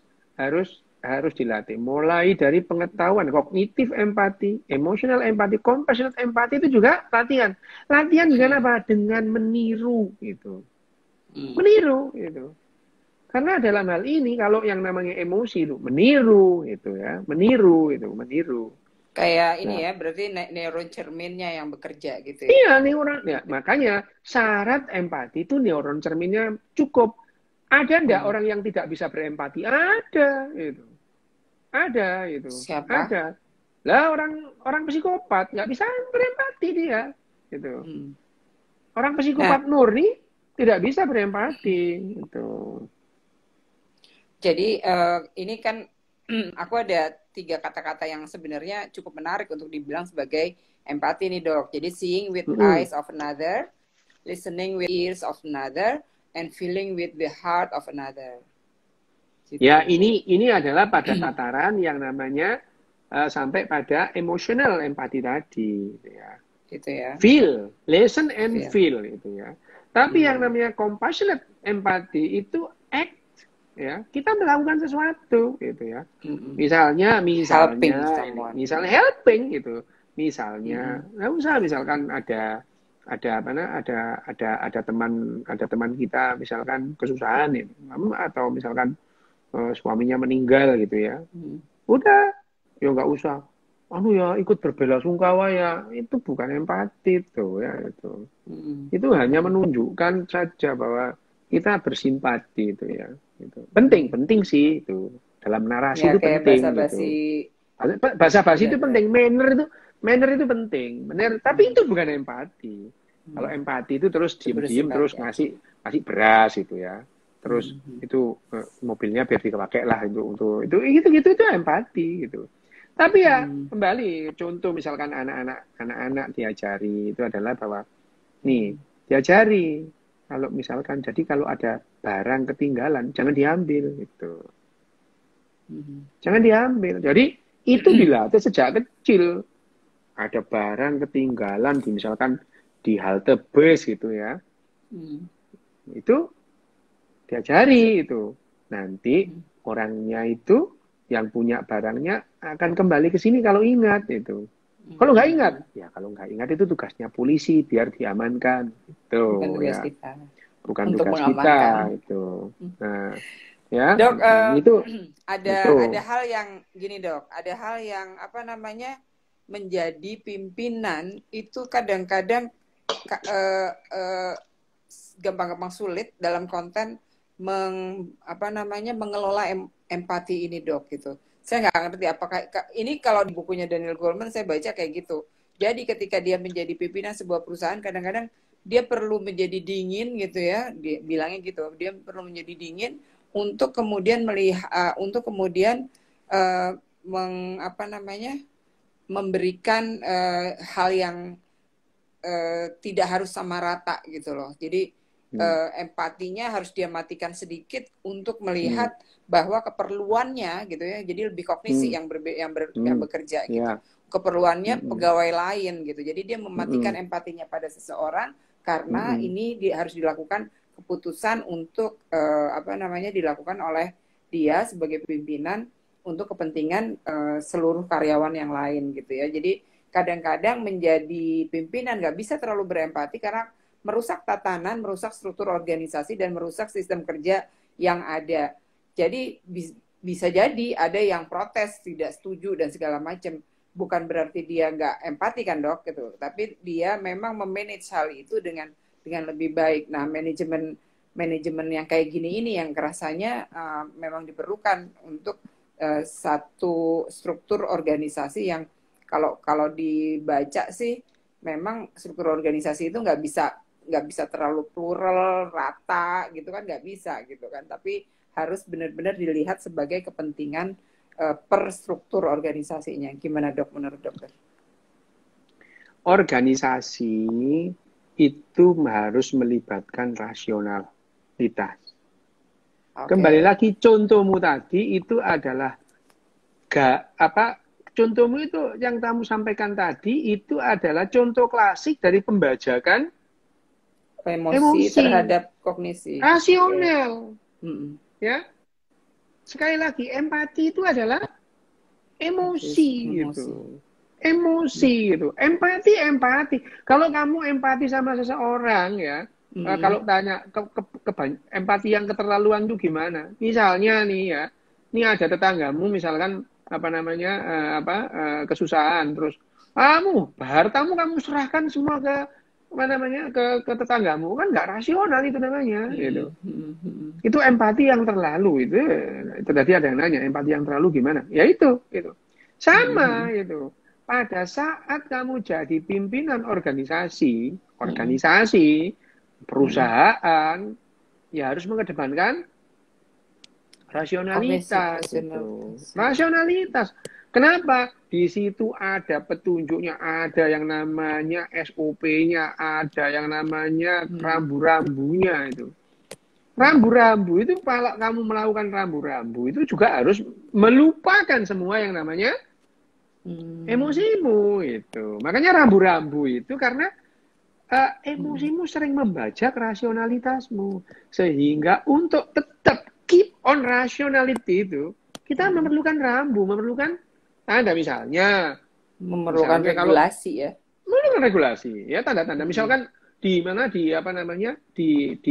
dilatih. Mulai dari pengetahuan, kognitif empati, emosional empati, compassionate empati itu juga latihan. Latihan dengan apa? Dengan meniru gitu. Meniru gitu. Karena dalam hal ini kalau yang namanya emosi itu meniru itu ya, meniru. Kayak ini Nah, ya, berarti neuron cerminnya yang bekerja gitu ya. iya neuron ya, makanya syarat empati itu neuron cerminnya cukup. Ada enggak orang yang tidak bisa berempati? Ada itu. Ada itu. Siapa? Ada. Lah orang psikopat nggak bisa berempati dia gitu. Orang Nah, psikopat murni tidak bisa berempati gitu. jadi ini kan aku ada 3 kata-kata yang sebenarnya cukup menarik untuk dibilang sebagai empati nih dok. Jadi seeing with Mm-mm. eyes of another, listening with ears of another, and feeling with the heart of another. Ya, Gitu. ini adalah pada tataran yang namanya sampai pada emotional empati tadi, gitu ya. Gitu ya. Feel, listen and Feel. feel, itu ya. Tapi yang namanya compassionate empati itu act, ya. Kita melakukan sesuatu, gitu ya. Misalnya Helping someone. helping, gitu. Misalnya, nggak usah, misalkan ada teman kita misalkan kesusahan ya, atau misalkan suaminya meninggal gitu ya, udah ya nggak usah ya ikut berbelasungkawa ya, itu bukan empati tuh ya, itu hanya menunjukkan saja bahwa kita bersimpati itu ya, itu penting sih itu dalam narasi Ya itu kayak penting basa-basi. gitu. Bahasa basi itu Benar-benar. penting, manner itu penting, benar, tapi itu bukan empati. Kalau empati itu terus Itu diem-diem bersifat terus ya. ngasih beras itu ya, terus itu mobilnya biar dipakai lah itu gitu itu empati gitu. Tapi ya kembali contoh misalkan anak-anak diajari itu adalah bahwa nih diajari kalau misalkan jadi kalau ada barang ketinggalan jangan diambil gitu. Jangan diambil. Jadi itu dilatih sejak kecil. Ada barang ketinggalan misalkan di halte bus gitu ya. Itu diajari itu. Nanti orangnya itu yang punya barangnya akan kembali ke sini kalau ingat itu. Kalau nggak ingat, ya kalau nggak ingat itu tugasnya polisi biar diamankan. Itu Bukan tugas ya. kita Bukan untuk tugas kita mengamankan. itu. Nah, ya Dok, itu ada hal yang gini dok, ada hal yang apa namanya menjadi pimpinan itu kadang-kadang gampang-gampang sulit dalam konten mengelola empati ini dok gitu. Saya nggak ngerti apakah ini kalau di bukunya Daniel Goleman saya baca kayak gitu. Jadi ketika dia menjadi pimpinan sebuah perusahaan kadang-kadang dia perlu menjadi dingin gitu ya, dia bilangnya gitu. Dia perlu menjadi dingin untuk kemudian melihat untuk kemudian memberikan hal yang tidak harus sama rata gitu loh. Jadi empatinya harus dia matikan sedikit untuk melihat bahwa keperluannya gitu ya. Jadi lebih kognisi yang bekerja gitu. keperluannya pegawai lain gitu. Jadi dia mematikan empatinya pada seseorang karena ini harus dilakukan keputusan untuk dilakukan oleh dia sebagai pimpinan untuk kepentingan seluruh karyawan yang lain gitu ya. Jadi kadang-kadang menjadi pimpinan nggak bisa terlalu berempati karena merusak tatanan, merusak struktur organisasi dan merusak sistem kerja yang ada. Jadi bisa jadi ada yang protes, tidak setuju dan segala macam. Bukan berarti dia nggak empati kan dok gitu, tapi dia memang memanage hal itu dengan lebih baik. Nah manajemen yang kayak gini ini yang rasanya memang diperlukan untuk satu struktur organisasi yang kalau dibaca sih memang struktur organisasi itu nggak bisa terlalu plural rata gitu kan, nggak bisa gitu kan, tapi harus benar-benar dilihat sebagai kepentingan per struktur organisasinya. Gimana dok menurut dokter? Organisasi itu harus melibatkan rasionalitas. Okay. Kembali lagi contohmu tadi itu adalah contohmu itu yang kamu sampaikan tadi itu adalah contoh klasik dari pembajakan emosi terhadap kognisi rasional. Ya. Sekali lagi, empati itu adalah emosi gitu. Emosi gitu. Empati. Kalau kamu empati sama seseorang ya, kalau tanya empati yang keterlaluan itu gimana? Misalnya nih ya, ini ada tetanggamu misalkan kesusahan, terus hartamu kamu serahkan semua ke tetanggamu, kan nggak rasional itu namanya gitu. Itu empati yang terlalu. Itu tadi ada yang nanya empati yang terlalu gimana, ya itu sama itu. Pada saat kamu jadi pimpinan organisasi perusahaan, ya harus mengedepankan rasionalitas. Rasionalitas. Kenapa? Di situ ada petunjuknya, ada yang namanya SOP-nya, ada yang namanya rambu-rambunya itu. Rambu-rambu itu kalau kamu melakukan rambu-rambu itu juga harus melupakan semua yang namanya emosimu itu. Makanya rambu-rambu itu karena emosimu sering membajak rasionalitasmu. Sehingga untuk tetap keep on rationality itu kita memerlukan rambu, memerlukan misalnya regulasi ya. Memerlukan regulasi ya, tanda-tanda. Misalkan di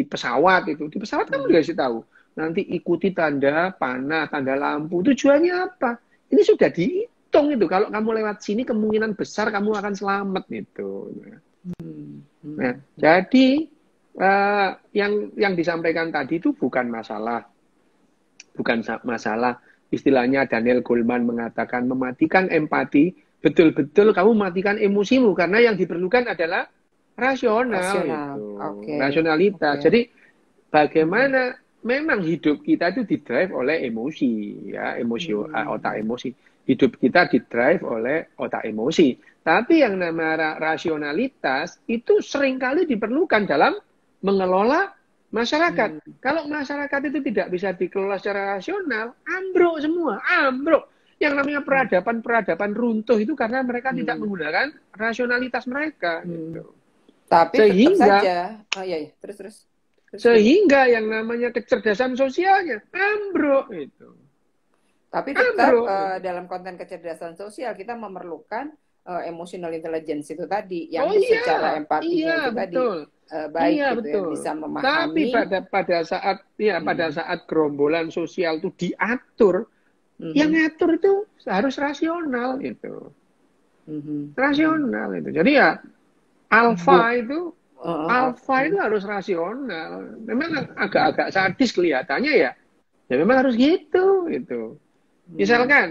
pesawat itu. Di pesawat kamu dikasih tahu. Nanti ikuti tanda panah, tanda lampu. Tujuannya apa? Ini sudah dihitung itu. Kalau kamu lewat sini kemungkinan besar kamu akan selamat gitu. Nah, jadi yang disampaikan tadi itu bukan masalah istilahnya Daniel Goleman mengatakan mematikan empati, betul-betul kamu mematikan emosimu karena yang diperlukan adalah rasional. Okay. Rasionalitas. Okay. Jadi bagaimana memang hidup kita itu didrive oleh emosi, ya, otak emosi. Hidup kita didrive oleh otak emosi. Tapi yang namanya rasionalitas itu seringkali diperlukan dalam mengelola masyarakat. Kalau masyarakat itu tidak bisa dikelola secara rasional, ambruk semua, ambruk. Yang namanya peradaban runtuh itu karena mereka tidak menggunakan rasionalitas mereka. Gitu. Tapi sehingga, terus. Sehingga yang namanya kecerdasan sosialnya ambruk itu. Tapi tetap dalam konten kecerdasan sosial kita memerlukan emotional intelligence itu tadi yang secara empatinya itu betul. Tadi baik gitu ya, bisa memahami. Tapi pada saat gerombolan sosial itu diatur, yang ngatur itu harus rasional itu. Rasional itu. Jadi ya alfa itu harus rasional. Memang agak-agak sadis kelihatannya ya. Ya memang harus gitu. Misalnya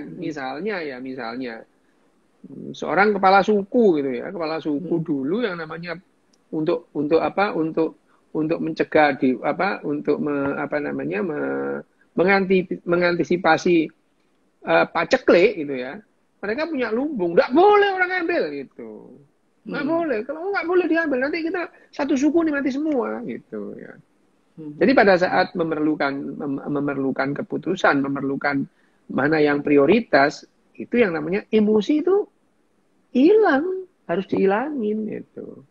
seorang kepala suku gitu ya, kepala suku dulu yang namanya untuk mencegah mengantisipasi paceklik gitu ya. Mereka punya lumbung, nggak boleh orang ambil gitu. Nggak boleh. Kalau nggak boleh diambil, nanti kita satu suku nih mati semua gitu ya. Jadi pada saat memerlukan keputusan, memerlukan mana yang prioritas, itu yang namanya emosi itu hilang, harus dihilangin itu.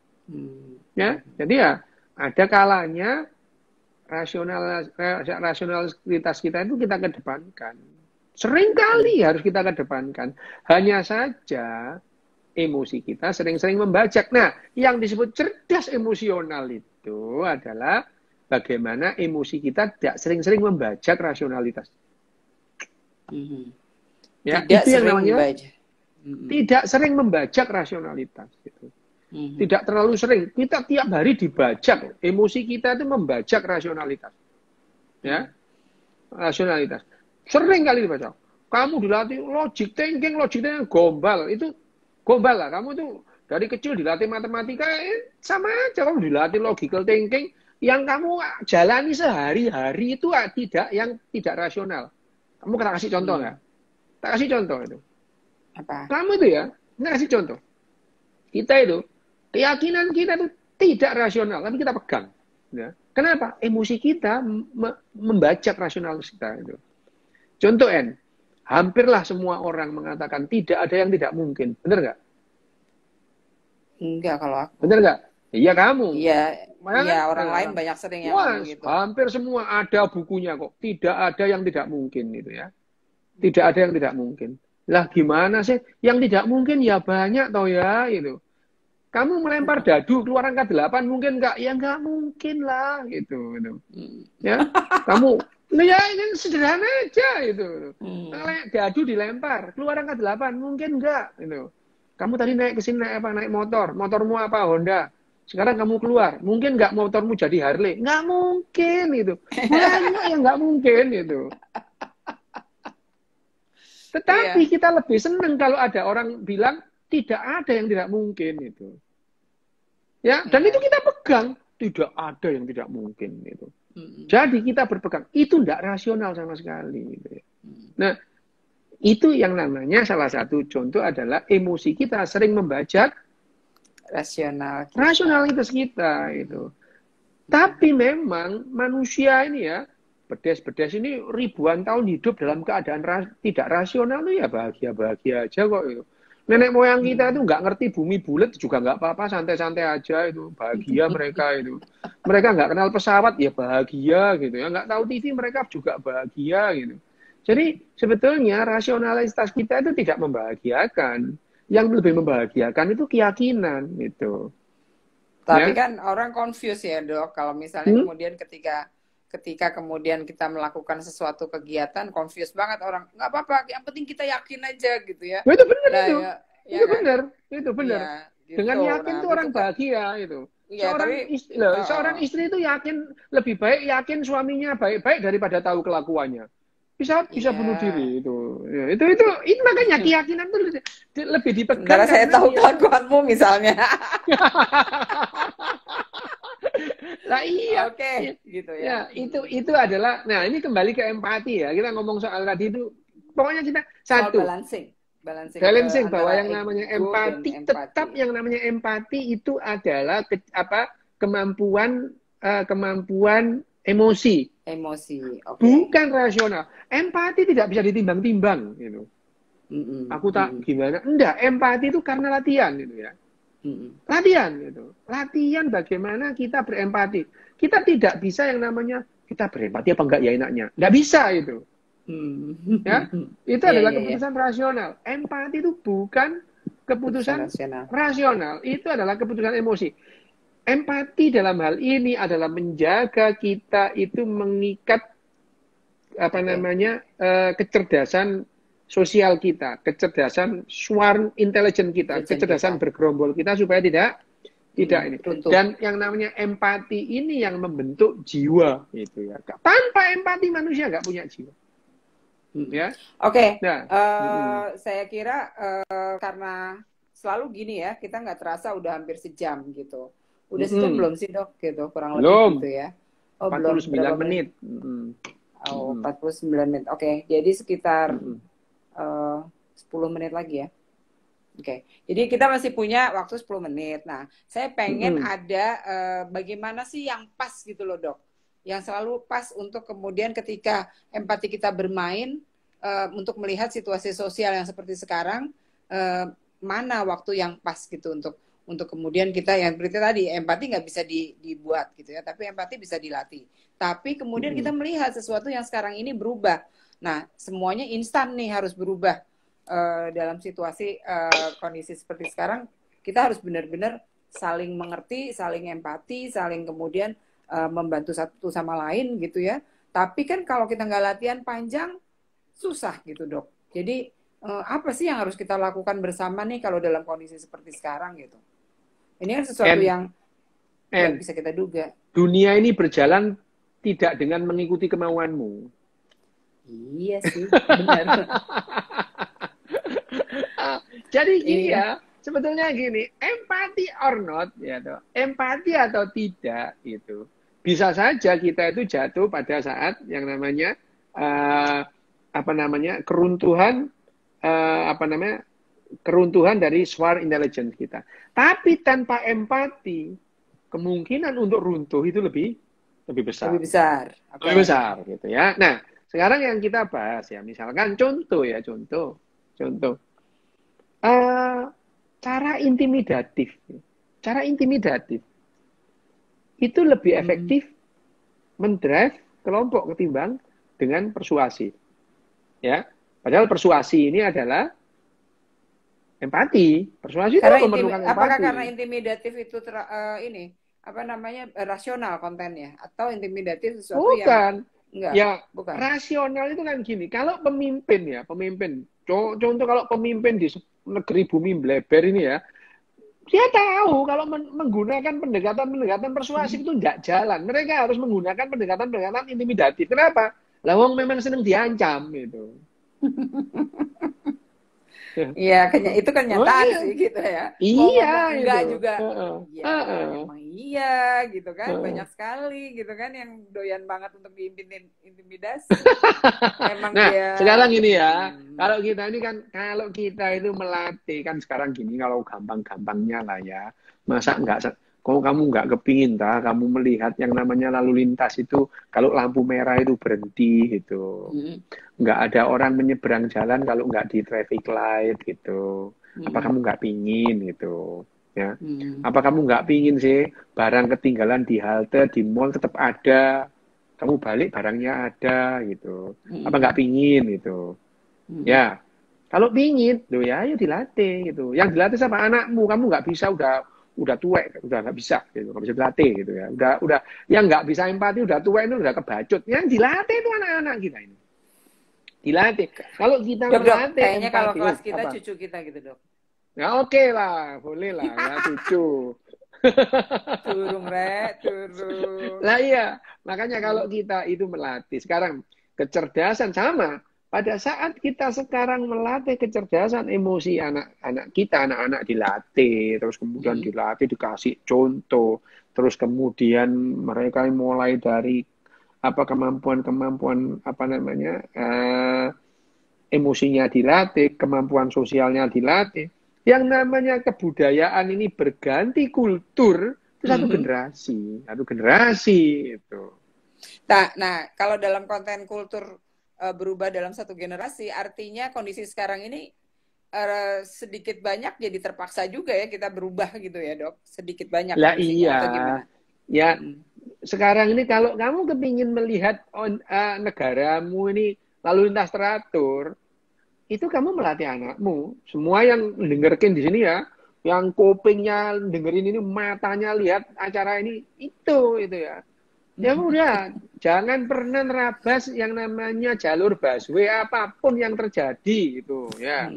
Ya, jadi ya ada kalanya rasionalitas kita itu kita kedepankan. Seringkali harus kita kedepankan. Hanya saja emosi kita sering-sering membajak. Nah, yang disebut cerdas emosional itu adalah bagaimana emosi kita tidak sering-sering membajak rasionalitas. Ya, Tidak itu yang namanya membajak. Tidak sering membajak rasionalitas. Gitu. Tidak terlalu sering. Kita tiap hari dibajak. Emosi kita itu membajak rasionalitas. Ya, rasionalitas. Sering kali dibajak. Kamu dilatih logic thinking gombal. Itu gombal lah. Kamu tuh dari kecil dilatih matematika, sama aja. Kamu dilatih logical thinking. Yang kamu jalani sehari-hari itu tidak rasional. Kamu kita kasih contoh nggak? Tak kasih contoh itu. Apa? Kamu itu ya, ini kasih contoh. Kita itu, keyakinan kita itu tidak rasional, tapi kita pegang. Ya. Kenapa? Emosi kita membajak rasional kita itu. Contoh N, hampirlah semua orang mengatakan tidak ada yang tidak mungkin. Benar nggak? Enggak kalau aku. Benar nggak? Iya kamu. Iya, iya orang lain banyak sering yang ngomong gitu. Hampir semua ada bukunya kok. Tidak ada yang tidak mungkin itu ya. Tidak ada yang tidak mungkin. Lah gimana sih? Yang tidak mungkin ya banyak toh ya itu. Kamu melempar dadu keluar angka 8 mungkin nggak? Ya nggak mungkin lah gitu. Ya, kamu ya ini sederhana aja itu. Dadu dilempar keluar angka 8 mungkin nggak? Gitu. Kamu tadi naik ke sini naik motor, motormu apa Honda? Sekarang kamu keluar, mungkin nggak motormu jadi Harley? Nggak mungkin itu. Banyak yang nggak mungkin itu. Tetapi kita lebih senang kalau ada orang bilang tidak ada yang tidak mungkin itu. Ya, dan itu kita pegang, tidak ada yang tidak mungkin itu. Jadi kita berpegang, itu tidak rasional sama sekali gitu ya. Nah, itu yang namanya salah satu contoh adalah emosi kita sering membajak rasionalitas kita itu. Tapi memang manusia ini ya, bedes-bedes ini ribuan tahun hidup dalam keadaan tidak rasional tuh ya bahagia-bahagia aja kok itu. Nenek moyang kita itu nggak ngerti bumi bulat juga nggak apa-apa, santai-santai aja itu, bahagia mereka itu. Mereka nggak kenal pesawat ya bahagia gitu ya, nggak tahu TV mereka juga bahagia gitu. Jadi sebetulnya rasionalitas kita itu tidak membahagiakan. Yang lebih membahagiakan itu keyakinan gitu. Tapi kan orang confused ya dok, kalau misalnya kemudian ketika kemudian kita melakukan sesuatu kegiatan, confused banget orang, nggak apa-apa, yang penting kita yakin aja gitu ya. Itu benar nah, itu. Ya, itu kan? Benar, itu benar. Ya, gitu. Dengan yakin tuh orang bahagia itu. Ya, seorang istri itu yakin lebih baik yakin suaminya baik-baik daripada tahu kelakuannya. Bisa bunuh diri itu. Ya, itu makanya keyakinan itu lebih dipegang. Karena saya tahu kelakuanmu misalnya. Lah iya. Oke, gitu ya. Ya, itu adalah, nah ini kembali ke empati ya. Kita ngomong soal tadi itu, pokoknya kita satu. Balancing bahwa yang namanya empati, tetap yang namanya empati itu adalah kemampuan emosi. Okay. Bukan rasional. Empati tidak bisa ditimbang-timbang gitu. Aku tak gimana? Enggak, empati itu karena latihan gitu ya. Latihan gitu. Latihan bagaimana kita berempati. Kita tidak bisa yang namanya kita berempati apa enggak ya enaknya. Enggak bisa itu. Ya, itu adalah keputusan rasional. Empati itu bukan keputusan rasional. Itu adalah keputusan emosi. Empati dalam hal ini adalah menjaga kita itu mengikat kecerdasan sosial kita, kecerdasan swarm intelijen kita, kecerdasan bergerombol kita supaya tidak ini. Dan yang namanya empati ini yang membentuk jiwa gitu ya. Tanpa empati manusia nggak punya jiwa. Ya. Oke. Nah, saya kira karena selalu gini ya, kita nggak terasa udah hampir sejam gitu. Udah sejam belum sih dok? Gitu kurang lebih gitu ya. 49 menit. 49 menit. Oke, jadi sekitar 10 menit lagi ya. Oke, jadi kita masih punya waktu 10 menit. Nah, saya pengen ada bagaimana sih yang pas gitu loh dok. Yang selalu pas untuk kemudian ketika empati kita bermain untuk melihat situasi sosial yang seperti sekarang, mana waktu yang pas gitu untuk kemudian kita yang berarti tadi empati nggak bisa dibuat gitu ya, tapi empati bisa dilatih. Tapi kemudian kita melihat sesuatu yang sekarang ini berubah. Nah, semuanya instan nih harus berubah. Dalam situasi kondisi seperti sekarang, kita harus benar-benar saling mengerti, saling empati, saling kemudian membantu satu sama lain gitu ya. Tapi kan kalau kita nggak latihan panjang, susah gitu dok. Jadi apa sih yang harus kita lakukan bersama nih kalau dalam kondisi seperti sekarang gitu? Ini kan sesuatu yang nggak bisa kita duga. Dunia ini berjalan tidak dengan mengikuti kemauanmu. Iya sih, benar. Jadi gini ya, sebetulnya gini, empati or not, ya toh, empati atau tidak itu bisa saja kita itu jatuh pada saat yang namanya keruntuhan dari SWOT intelligence kita. Tapi tanpa empati, kemungkinan untuk runtuh itu lebih besar. Lebih besar. Okay. Lebih besar gitu ya. Nah, sekarang yang kita bahas ya, misalkan contoh. Cara intimidatif itu lebih efektif mendrive kelompok ketimbang dengan persuasi. Ya, padahal persuasi ini adalah empati. Persuasi karena itu memerlukan empati. Apakah karena intimidatif itu rasional kontennya atau intimidatif sesuatu bukan. Enggak, ya bukan. Rasional itu kan gini, kalau pemimpin contoh kalau pemimpin di negeri bumi bleber ini ya, dia tahu kalau menggunakan pendekatan persuasif itu tidak jalan. Mereka harus menggunakan pendekatan intimidatif. Kenapa? Lah wong memang senang diancam gitu. Iya, itu kan kenyataan sih gitu ya. Iya, enggak itu juga. Iya, emang iya gitu kan. Banyak sekali gitu kan yang doyan banget untuk diintimidasi. Emang nah, dia... sekarang ini ya, kalau kita itu melatih kan sekarang gini, kalau gampang-gampangnya lah ya, masa kamu nggak kepingin kamu melihat yang namanya lalu lintas itu kalau lampu merah itu berhenti gitu, nggak ada orang menyeberang jalan kalau nggak di traffic light gitu, apa kamu nggak pingin gitu ya? Apa kamu nggak pingin sih barang ketinggalan di halte di mall tetap ada, kamu balik barangnya ada gitu, apa nggak pingin gitu ya? Kalau pingin loh ya ayo dilatih gitu. Yang dilatih sama anakmu, kamu nggak bisa udah tuwek, udah nggak bisa gitu, nggak bisa dilatih gitu ya. Udah yang nggak bisa empati udah tuwek itu udah kebacut. Yang dilatih itu anak-anak kita ini. Dilatih. Kalau kita melatih kayaknya empati, kalau kelas kita cucu kita gitu dok. Ya oke lah, boleh lah ya cucu. Turun. Lah iya, makanya kalau kita itu melatih sekarang kecerdasan sama. Pada saat kita sekarang melatih kecerdasan emosi anak-anak kita, anak-anak dilatih, terus kemudian dilatih, dikasih contoh, terus kemudian mereka mulai dari kemampuan emosinya dilatih, kemampuan sosialnya dilatih. Yang namanya kebudayaan ini berganti kultur itu satu generasi itu. Nah, kalau dalam konten kultur berubah dalam satu generasi, artinya kondisi sekarang ini sedikit banyak jadi terpaksa juga ya kita berubah gitu ya dok, sedikit banyak. Lah iya, atau gimana? Ya sekarang ini kalau kamu kepingin melihat negaramu ini lalu lintas teratur, itu kamu melatih anakmu. Semua yang dengerin di sini ya, yang kupingnya dengerin ini, matanya lihat acara ini, itu ya. Ya udah, jangan pernah nerabas yang namanya jalur busway apapun yang terjadi gitu ya.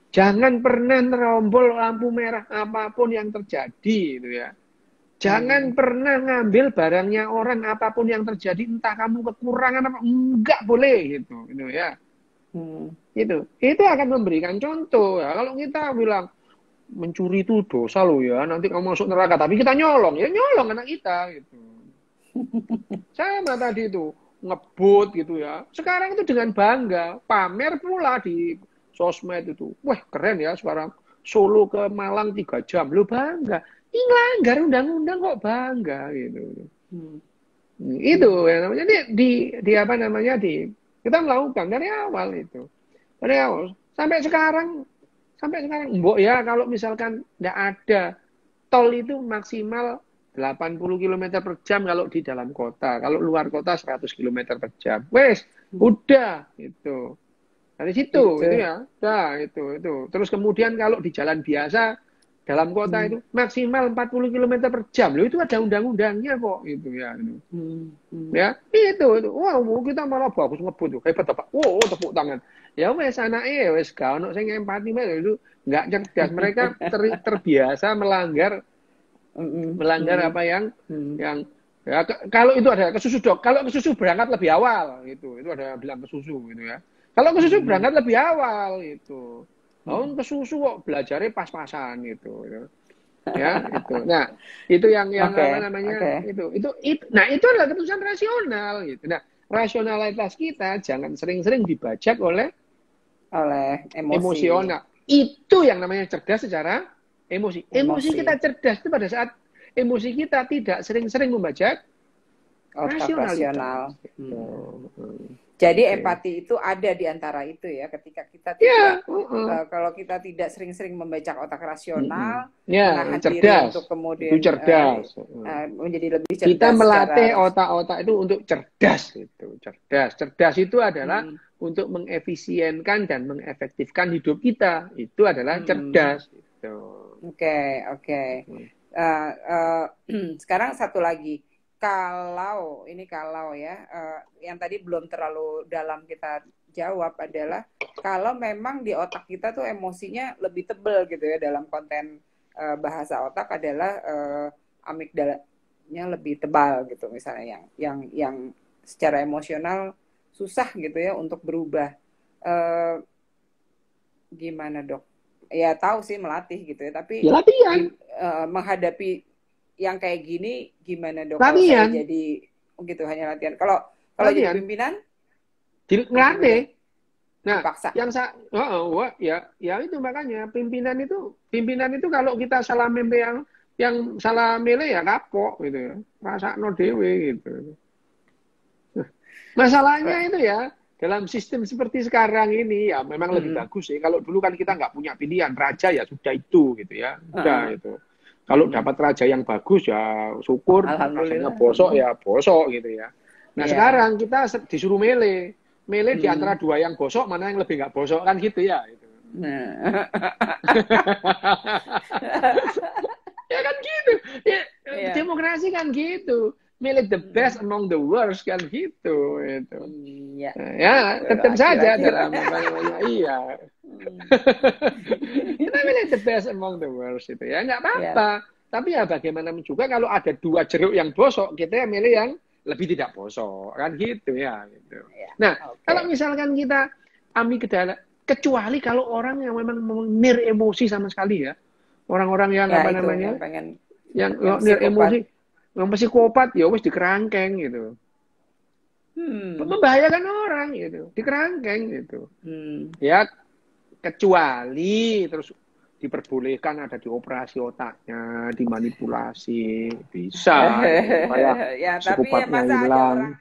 Jangan pernah nerombol lampu merah apapun yang terjadi gitu ya. Jangan pernah ngambil barangnya orang apapun yang terjadi, entah kamu kekurangan apa, enggak boleh gitu ya. Itu akan memberikan contoh ya. Kalau kita bilang mencuri itu dosa loh ya, nanti kamu masuk neraka, tapi kita nyolong anak kita gitu. Sama tadi itu ngebut gitu ya. Sekarang itu dengan bangga pamer pula di sosmed itu. Wah keren ya sekarang Solo ke Malang 3 jam. Lu bangga. Ini langgar undang-undang kok bangga gitu. Itu ya namanya kita melakukan dari awal itu. Dari awal sampai sekarang sampai sekarang. Mbok ya kalau misalkan nggak ada tol itu maksimal 80 km per jam kalau di dalam kota. Kalau luar kota 100 km per jam. Wes, udah itu. Dari situ itu ya. Nah, itu. Terus kemudian kalau di jalan biasa dalam kota itu maksimal 40 km per jam. Loh itu ada undang-undangnya kok itu ya. Ya, itu. Wah, kita malah bagus ngebut tuh. Hebat apa? Wow, tepuk tangan. Ya wes anaknya wes gak ono sing empati itu nggak cerdas. Mereka terbiasa melanggar apa yang ya, kalau itu ada kesusu dok. Kalau kesusu berangkat lebih awal itu ada bilang kesusu gitu ya. Kalau kesusu berangkat lebih awal itu. Oh, kesusu kok belajarnya pas-pasan gitu. Ya, itu. Nah, itu yang apa namanya? Itu. Nah, itu adalah keputusan rasional gitu. Nah, rasionalitas kita jangan sering-sering dibajak oleh emosional. Itu yang namanya cerdas secara emosi. Emosi kita cerdas itu pada saat emosi kita tidak sering-sering membajak rasional. Jadi empati itu ada di antara itu ya, ketika kita tidak kalau kita tidak sering-sering membajak otak rasional, menahan diri untuk kemudian itu cerdas. Menjadi lebih cerdas. Kita melatih otak-otak itu untuk cerdas itu. Cerdas itu adalah untuk mengefisienkan dan mengefektifkan hidup kita. Itu adalah cerdas. Oke. Sekarang satu lagi. Kalau ya, yang tadi belum terlalu dalam kita jawab adalah kalau memang di otak kita tuh emosinya lebih tebel gitu ya, dalam konten bahasa otak adalah amigdalanya lebih tebal gitu misalnya, yang secara emosional susah gitu ya untuk berubah. Gimana dok? Ya tahu sih melatih gitu ya, tapi ya, latihan. Menghadapi yang kayak gini gimana dok? Latihan. Kalau saya jadi gitu hanya latihan. Kalau jadi pimpinan? Ngelatih. Nah, dipaksa. Ya itu makanya pimpinan itu kalau kita salah milih yang salah milih ya kapok gitu ya. Rasakno dhewe gitu. Masalahnya itu ya dalam sistem seperti sekarang ini ya memang lebih bagus sih. Kalau dulu kan kita nggak punya pilihan, raja ya sudah itu gitu ya. Udah itu. Kalau dapat raja yang bagus ya syukur, rasanya bosok ya bosok gitu ya. Nah sekarang kita disuruh milih di antara dua yang bosok mana yang lebih nggak bosok kan gitu ya. Gitu. Ya kan gitu. Ya, demokrasi kan gitu. Milih the best among the worst kan gitu. Itu. Ya tetap saja dalam apa namanya kita milih the best among the worst itu ya nggak apa-apa. Tapi ya bagaimana juga kalau ada dua jeruk yang bosok, kita milih yang lebih tidak bosok kan gitu ya. Gitu. Nah kalau misalkan kita amigdala, kecuali kalau orang yang memang menir emosi sama sekali ya, orang-orang yang apa namanya, yang nir emosi, yang psikopat ya wis dikerangkeng gitu. Membahayakan orang gitu, dikerangkeng gitu. Ya kecuali terus diperbolehkan ada dioperasi otaknya, dimanipulasi, bisa ya, tapi ya masa hilang.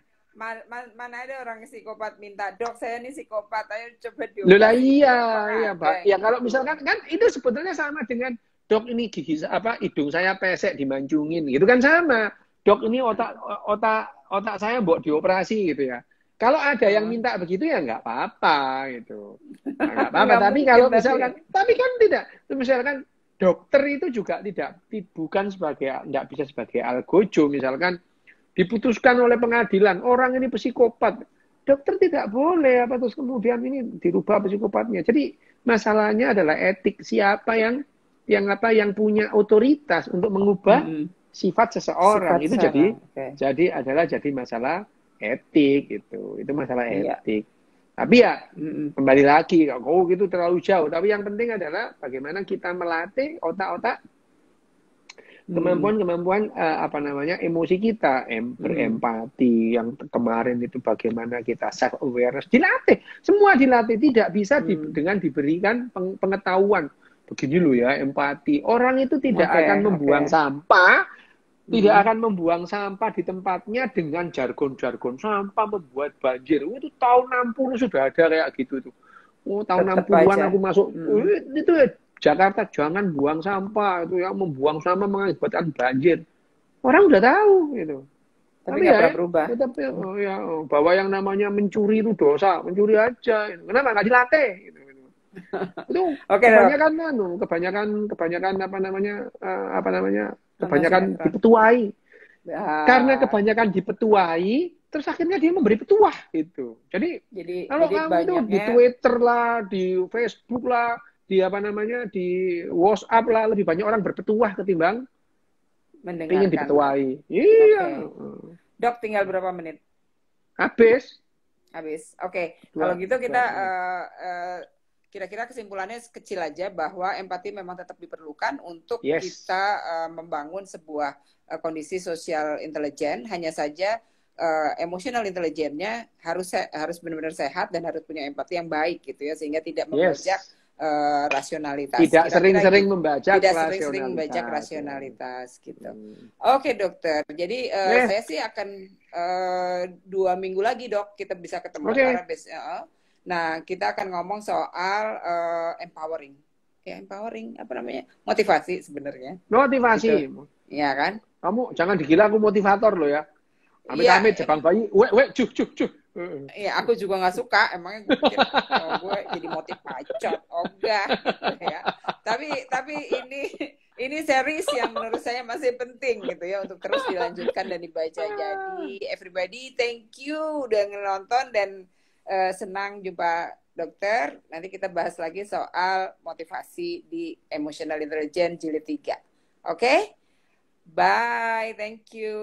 Mana ada orang psikopat minta, dok saya ini psikopat, ayo coba dioperasi. Iya Pak. Ya kalau misalkan kan itu sebetulnya sama dengan dok ini gigi hidung saya pesek dimancungin gitu kan sama. Dok ini otak saya mbok dioperasi gitu ya. Kalau ada yang minta begitu ya nggak apa-apa gitu. Nggak apa-apa. Tapi kalau misalkan, tapi kan tidak. Misalkan dokter itu juga bukan nggak bisa sebagai algojo. Misalkan diputuskan oleh pengadilan orang ini psikopat, dokter tidak boleh terus kemudian ini dirubah psikopatnya. Jadi masalahnya adalah etik, siapa yang punya otoritas untuk mengubah sifat seseorang itu jadi masalah etik itu masalah etik. Tapi ya kembali lagi kalau gitu terlalu jauh. Tapi yang penting adalah bagaimana kita melatih otak-otak kemampuan emosi kita, berempati, yang kemarin itu bagaimana kita self awareness dilatih, semua dilatih, tidak bisa dengan diberikan pengetahuan. Begini loh ya empati. Orang itu tidak akan membuang sampah. Tidak akan membuang sampah di tempatnya dengan jargon-jargon sampah membuat banjir. Itu tahun 60 sudah ada kayak gitu tuh. Oh, tahun Tetap 60-an aja. aku masuk. Itu ya, Jakarta jangan buang sampah. Itu yang membuang sampah mengakibatkan banjir. Orang udah tahu gitu. Tapi Tapi nggak ya, pernah berubah. tetap ya, bahwa yang namanya mencuri itu dosa, mencuri aja. Gitu. Kenapa nggak dilatih? Gitu, gitu. Itu Oke dok. kebanyakan kebanyakan apa namanya, Nonton kebanyakan sinetron. dipetuai. Karena Ah, kebanyakan dipetuai, terus akhirnya dia memberi petuah gitu. Jadi kalau jadi kamu itu di banyaknya Twitter lah, di Facebook lah, di apa namanya, di WhatsApp lah, lebih banyak orang berpetuah ketimbang ingin mendengarkan. dipetuai. Oke. Iya, Dok, tinggal berapa menit? habis Habis. Oke. Kalau dua, gitu kita dua menit. kira-kira kesimpulannya kecil aja bahwa empati memang tetap diperlukan untuk Yes, kita membangun sebuah kondisi sosial intelijen. Hanya saja emotional intelligence-nya harus benar-benar sehat dan harus punya empati yang baik gitu ya, sehingga tidak membajak yes. rasionalitas. Tidak Kira-kira sering-sering gitu. membajak Tidak sering-sering membajak rasionalitas. Ya. rasionalitas gitu. Hmm. Oke dokter. Jadi Eh, saya sih akan 2 minggu lagi dok kita bisa ketemu karena oke. nah kita akan ngomong soal empowering. Ya empowering apa namanya? Motivasi sebenarnya. Motivasi. Gitu. Iya kan? Kamu jangan dikira aku motivator loh ya. Iya, Amit-amit Jepang bayi, wek, cuk, cuk, cuk. iya aku juga nggak suka. Emangnya gue pikir gue jadi motivator, oh enggak gitu ya. Tapi ini series yang menurut saya masih penting gitu ya untuk terus dilanjutkan dan dibaca. Jadi everybody thank you udah nonton dan senang jumpa dokter. Nanti kita bahas lagi soal motivasi di Emotional Intelligence jilid 3. Oke? Bye, thank you.